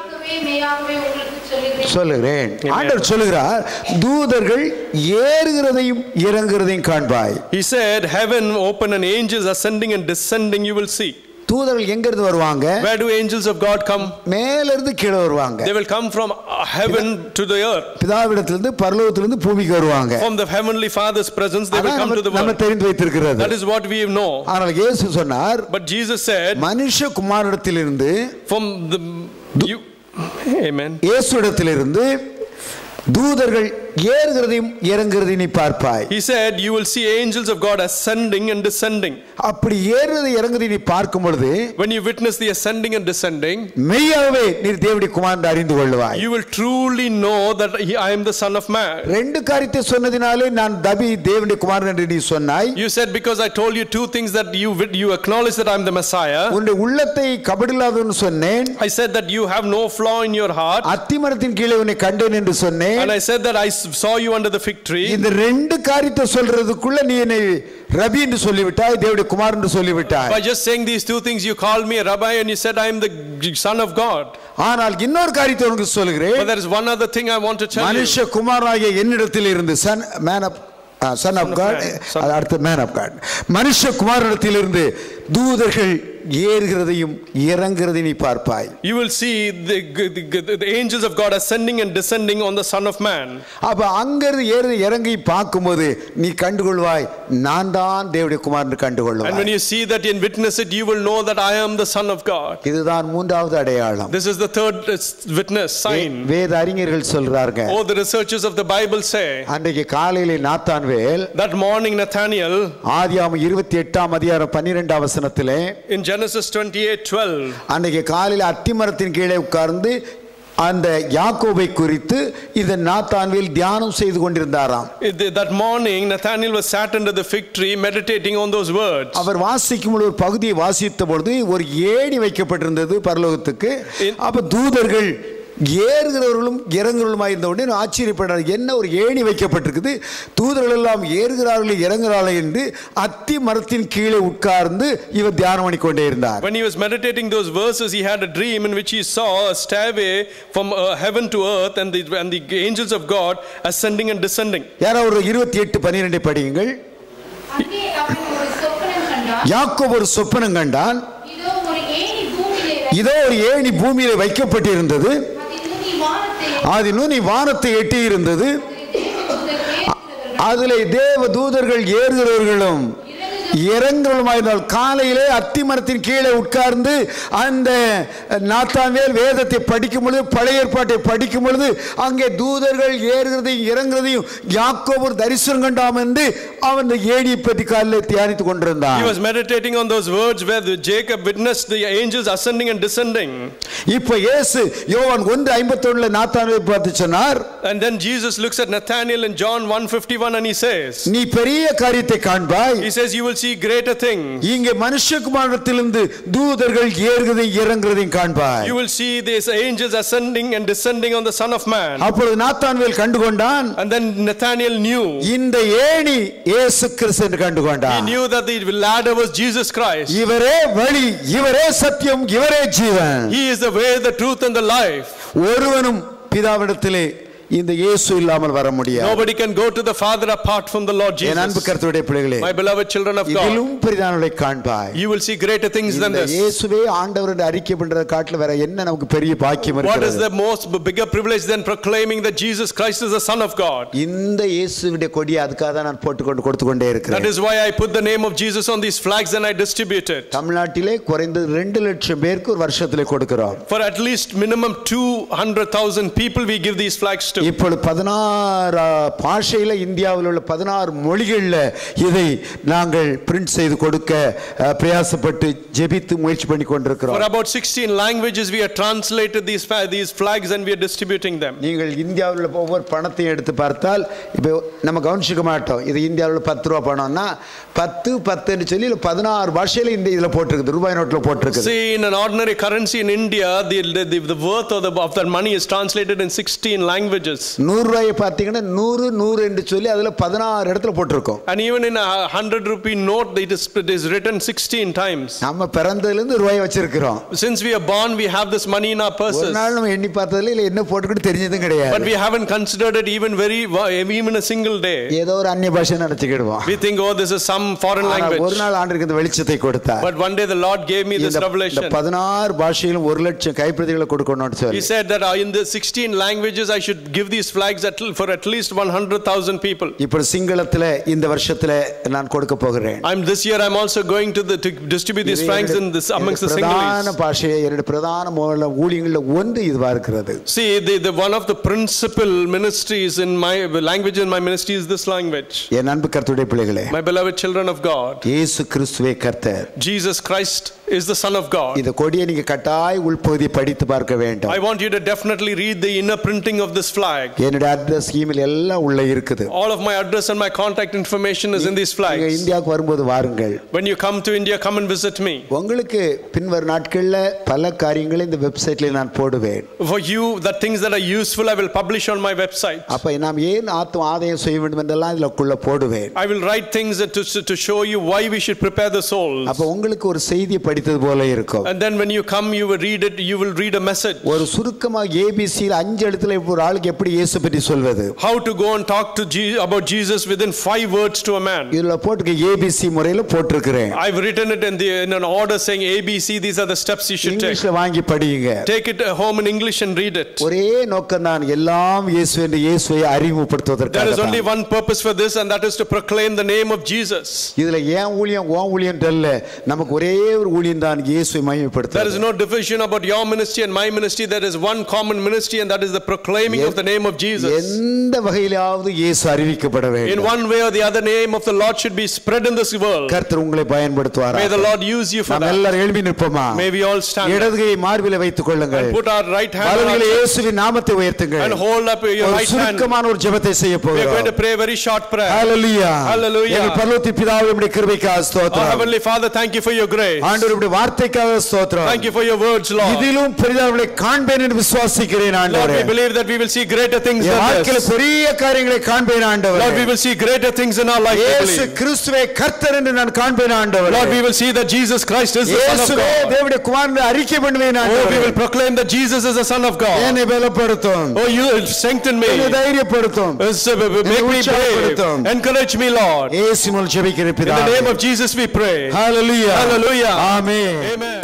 சொல்லுகிறேன். ஆண்டவர் சொல்லுகிறார், தூதர்கள் ஏறுகிறதையும் இறங்குகிறதையும் காண்பாய். He said, heaven open and angels ascending and descending you will see. தூதர்கள் எங்க இருந்து வருவாங்க? Where do angels of God come? மேல இருந்து கீழ வருவாங்க. They will come from heaven to the earth. பிதாவிடத்திலிருந்து பரலோகத்திலிருந்து பூமிக்கு வருவாங்க. From the heavenly Father's presence they will come to the world. நம்ம தெரிந்து வைத்திருக்கிறது. That is what we know. ஆனால் இயேசு சொன்னார், but Jesus said, மனுஷகுமாரனிடத்திலிருந்து from the amen, இயேசுவிடத்திலிருந்து தூதர்கள் ஏறுகிறதையும் இறங்குகிறதையும் நீ பார்ப்பாய். He said you will see angels of God ascending and descending. அப்படி ஏறுகிறதை இறங்குறதை நீ பார்க்கும் பொழுது, when you witness the ascending and descending, மெய்யாகவே நீ தேவனுடைய குமாரனை அறிந்து கொள்வாய். you will truly know that I am the son of man. ரெண்டு காரியத்தை சொன்னதினாலே நான் தேவனுடைய குமாரன் என்று நீ சொன்னாய். You said because I told you two things that you acknowledge that I am the Messiah. உன்னுடைய உள்ளத்தை கபடில்லாதவன்னு சொன்னேன். I said that you have no flaw in your heart. அத்திமரத்தின் கீழே உன்னை கண்டேன் என்று சொன்னேன். and I said that I saw you under the fig tree. இந்த ரெண்டு காரியத்தை சொல்றதுக்குள்ள நீ என்னை ரபி என்று சொல்லிவிட்டாய், தேவனுடைய குமாரன் என்று சொல்லிவிட்டாய். By just saying these two things you called me a rabbi and you said I am the son of God. ஆனால் இன்னொரு காரியத்தை உங்களுக்கு சொல்கிறேன். But there is one other thing I want to tell you. மனுஷ குமாரனாகிய என்னிடத்தில் இருந்து son of God, அடுத்த man of God, மனுஷ குமாரனிடத்திலிருந்து தூதர்கள் ஏறுகிறதையும் இறங்குகிறதையும் நீ பார்ப்பாய். You will see the angels of God ascending and descending on the Son of Man. அப்ப அங்கிருந்து ஏறி இறங்கி பார்க்கும்போது நீ கண்டுகொள்வாய், நான் தான் தேவனுடைய குமாரன் கண்டுகொள்வாய். And when you see that and witness it, you will know that I am the Son of God. இதுதான் மூன்றாவது அடையாளம். This is the third witness sign. வேத அறிஞர்கள் சொல்றாங்க, oh, the researchers of the Bible say, அன்றைக்கு காலையிலே நாத்தான்வேல், that morning Nathaniel, ஆதியாகமம் 28ஆம் அதிகாரம் 12ஆம் வசனத்திலே, in Genesis 28:12, அன்றைக்கு காலையில அத்திமரத்தின் கீழே உட்கார்ந்து அந்த யாக்கோபை குறித்து இந்த நாத்தான்வேல் தியானம் செய்து கொண்டிருந்தாராம். that morning Nathaniel was sat under the fig tree meditating on those words. அவர் வாசிக்கும் ஒரு பகுதியை வாசித்த பொழுது ஒரு ஏணி வைக்கப்பட்டிருந்தது பரலோகத்துக்கு. அப்ப தூதர்கள் ஏறுகிறவர்களும் இறங்குகிறவர்களுமாய் இருந்த உடனே ஆச்சரியப்பட்டார், என்ன ஒரு ஏணி வைக்கப்பட்டிருக்குது, தூதர்கள் எல்லாம் ஏறுகிறார்கள் இறங்குகிறார்கள் என்று அத்தி மரத்தின் கீழே உட்கார்ந்து இவர் தியானம் பண்ணிக்கொண்டே இருந்தார். When he was meditating those verses, he had a dream in which he saw a stairway from heaven to earth and the angels of God ascending and descending. யாரோ ஒரு 28:12 படியுங்கள். யாக்கோபு ஒரு சொப்பனம் கண்டான். இதோ ஒரு ஏணி பூமியிலே வைக்கப்பட்டிருந்தது, அதில் நுனி வானத்தை எட்டி இருந்தது, அதிலே தேவ தூதர்கள் ஏறுகிறவர்களும் இறங்குகிறவர்களுமாயிருந்தால். காலையிலே அத்திமரத்தின் கீழே உட்கார்ந்து அந்த நாத்தான்வேல் வேதத்தை படிக்கும் பொழுது, பழைய ஏற்பாட்டை படிக்கும் பொழுது, அங்கே தூதர்கள் ஏறுகிறதையும் இறங்குறதையும் யாக்கோபு தரிசனம் கண்டாம் என்று அவன் ஏணியை பற்றி காலையில் தியானித்துக் கொண்டிருந்தான். He was meditating on those words where Jacob witnessed the angels ascending and descending. இப்போ இயேசு யோவான் 1:51 நாத்தான்வேலை பார்த்து சொன்னார். And then Jesus looks at Nathaniel in John 1:51 and he says, நீ பெரிய காரியத்தை காண்பாய். He says you will see greater things. இங்கே மனுஷகுமாரனிடத்திலிருந்து தூதர்கள் ஏறுகிறதையும் இறங்குகிறதையும் காண்பாய். You will see these angels ascending and descending on the Son of Man. அப்பொழுது Nathanael கண்டுகொண்டான். And then Nathaniel knew. இந்த ஏணி இயேசு கிறிஸ்து என்று கண்டுகொண்டான். He knew that the ladder was Jesus Christ. இவரே வழி, இவரே சத்தியம், இவரே ஜீவன். He is the way, the truth and the life. ஒருவனும் பிதாவிடத்திலே இந்த இயேசு இல்லாமல் வர முடியாது. Nobody can go to the Father apart from the Lord Jesus. என் அன்பு கர்த்தருடைய பிள்ளைகளே, my beloved children of God, இதிலும் பெரிதானதை காண்பாய். you will see greater things than this. இயேசுவே ஆண்டவர் என்று அறிக்கை பண்றத காட்டில வேற என்ன நமக்கு பெரிய பாக்கியம் இருக்கிறது? What is the most bigger privilege than proclaiming that Jesus Christ is the Son of God? இந்த இயேசுவின் கொடியை அதுக்காக தான் நான் கொடுத்து கொண்டே இருக்கிறேன். That is why I put the name of Jesus on these flags and I distribute it. தமிழ்நாட்டிலே குறைந்தது 2 லட்சம் பேருக்கு ஒரு வருஷத்திலே கொடுக்கிறோம். For at least minimum 200,000 people we give these flags to. இப்பொழுது 16 பாஷையில இந்தியாவில் உள்ள 16 மொழிகளில் இதை நாங்கள் பிரிண்ட் செய்து கொடுக்க பிரயாசப்பட்டு ஜெபித்து முயற்சி பண்ணி கொண்டிருக்கிறோம். For about 16 languages we have translated these flags and we are distributing them. நீங்கள் இந்தியாவில் உள்ள ஒவ்வொரு பணத்தையும் எடுத்து பார்த்தால் இப்போ நம்ம கவனிச்சுக்க மாட்டோம். இது இந்தியாவில் உள்ள 10 ரூபாய் பணம்னா 10 ன்னு சொல்லி 16 பாஷையில இந்த இதுல போட்டிருக்குது, ரூபாய் நோட்ல போட்டிருக்குது. See, in an ordinary currency in India, the worth of that money is translated in 16 languages. 100 ரூபாயை பார்த்தீங்கன்னா 100 என்று சொல்லி அதுல 16 இடத்துல போட்டிருக்கோம். And even in a 100 rupee note, it is written 16 times. நம்ம பிறந்ததுல இருந்து ரூபாய் வச்சிருக்கிறோம். Since we are born, we have this money in our purses. ஒரு நாள் நம்ம எண்ணி பார்த்ததுல இல்ல என்ன போட்டுக்கிட்டு தெரிஞ்சதும் கிடையாது. But we haven't considered it even a single day. ஏதோ ஒரு அந்நிய பாஷை நினைச்சுக்கிடுவோம். We think, oh, this is some foreign language. ஒரு நாள் ஆண்டவருக்கு இந்த வெளிச்சத்தை கொடுத்தார். But one day the Lord gave me this revelation. 16 பாஷையிலும் 1,00,000 கைப்பிரதிகளை கொடுக்கணும்னு சொல்லி. He said that in the 16 languages I should give these flags for at least 100,000 people. இப்போ சிங்களத்துல இந்த வருஷத்துல நான் கொடுக்க போகிறேன். This year I'm also going to distribute these flags in this amongst the Sinhalese. பிரதான பாஷை என்னோட பிரதான ஊழியங்கள்ல ஒன்று இதுவா இருக்கிறது. See, the one of the principal ministries in my language in my ministry is this language. என் அன்பு கர்த்தருடைய பிள்ளைகளே, My beloved children of God, இயேசு கிறிஸ்துவே கர்த்தர். Jesus Christ is the Son of God. இந்த கொடியை நீங்க கட்டாய் உள்பகுதி படித்து பார்க்க வேண்டும். I want you to definitely read the inner printing of this flag. என்னோட அட்ரஸ் இமெயில் எல்லாம் உள்ள இருக்குது. All of my address and my contact information is in these flags. நீங்க இந்தியாவுக்கு வரும்போது வாருங்கள். When you come to India, come and visit me. உங்களுக்கு பின்வரும் நாட்கள்ல பல காரியங்களை இந்த வெப்சைட்ல நான் போடுவேன். For you, the things that are useful I will publish on my website. அப்ப நாம் ஏன் ஆதாயம் செய்ய வேண்டும் என்றெல்லாம் இதுக்குள்ள போடுவேன். I will write things to show you why we should prepare the souls. அப்ப உங்களுக்கு ஒரு செய்தி படித்தது போல இருக்கும். And then when you come, you will read it, you will read a message. ஒரு சுருக்கமா ABC 5 எழுத்துல ஒரு ஆளுக்கு எப்படி இயேசு பற்றி சொல்வது. How to go and talk to about Jesus within 5 words to a man. இதுல போட்டுக்க ABC முறையில போட்டுருக்கிறேன். I've written it in an order saying ABC, these are the steps you should take. இங்கிலீஷ்ல வாங்கி படிங்க. Take it home in English and read it. ஒரே நோக்கம் தான், எல்லாம் இயேசு என்று இயேசுவை அறிமுகப்படுத்துவதற்காக. There is only one purpose for this, and that is to proclaim the name of Jesus. இதுல ஏன் ஊழியம் ஓன் ஊழியம் இல்ல, நமக்கு ஒரே ஒரு ஊழியம் தான், இயேசுவை மகிமைப்படுத்துவது. There is no division about your ministry and my ministry. There is one common ministry, and that is the proclaiming of the name of Jesus. எந்த வகையிலாவது இயேசு அறிவிக்கப்பட வேண்டும். In one way or the other, name of the Lord should be spread in this world. கர்த்தர் உங்களை பயன்படுத்துவார். May the Lord use you for that. நாம் எல்லாரும் எழும்பி நிற்போமா? May we all stand. இடது கையை மார்பிலே வைத்துக் கொள்ளுங்கள். And put our right hand வலது கையிலே இயேசுவின் நாமத்தை உயர்த்துங்கள். And hold up your right hand. சுருக்கமான ஒரு ஜெபத்தை செய்ய போகிறோம். We are going to pray a very short prayer. Hallelujah. Hallelujah. எங்கள் பரலோக பிதாவே, உம்முடைய கிருபைக்காக ஸ்தோத்திரம். Our heavenly Father, thank you for your grace. ஆண்டவரே, உம்முடைய வார்த்தைக்காக ஸ்தோத்திரம். Thank you for your words, Lord. இதிலும் பெரிதானவர்களை காண்பேன் என்று விசுவாசிக்கிறேன் ஆண்டவரே. Lord, we believe that we will see greater things than வாழ்க்கையில this. பெரிய காரியங்களை காண்பேன் ஆண்டவரே. Lord, we will see greater things in our life. இயேசு கிறிஸ்துவே கர்த்தர் என்று நான் காண்பேன் ஆண்டவரே. Lord, we will see that Jesus Christ is the Son of இயேசுவே God. தேவனுடைய குமாரனை அறிக்கை பண்ணுவேன் Oh, ஆண்டவரே. we will proclaim that Jesus is the Son of God. என்னை பலப்படுத்தும். Oh, you strengthen me. என்னை தைரியப்படுத்தும். Make me brave. Encourage me, Lord. இயேசுவின் மூலம் ஜெபிக்கிறேன் In the பிதாவே. name of Jesus we pray. Hallelujah. Hallelujah. Amen. Amen.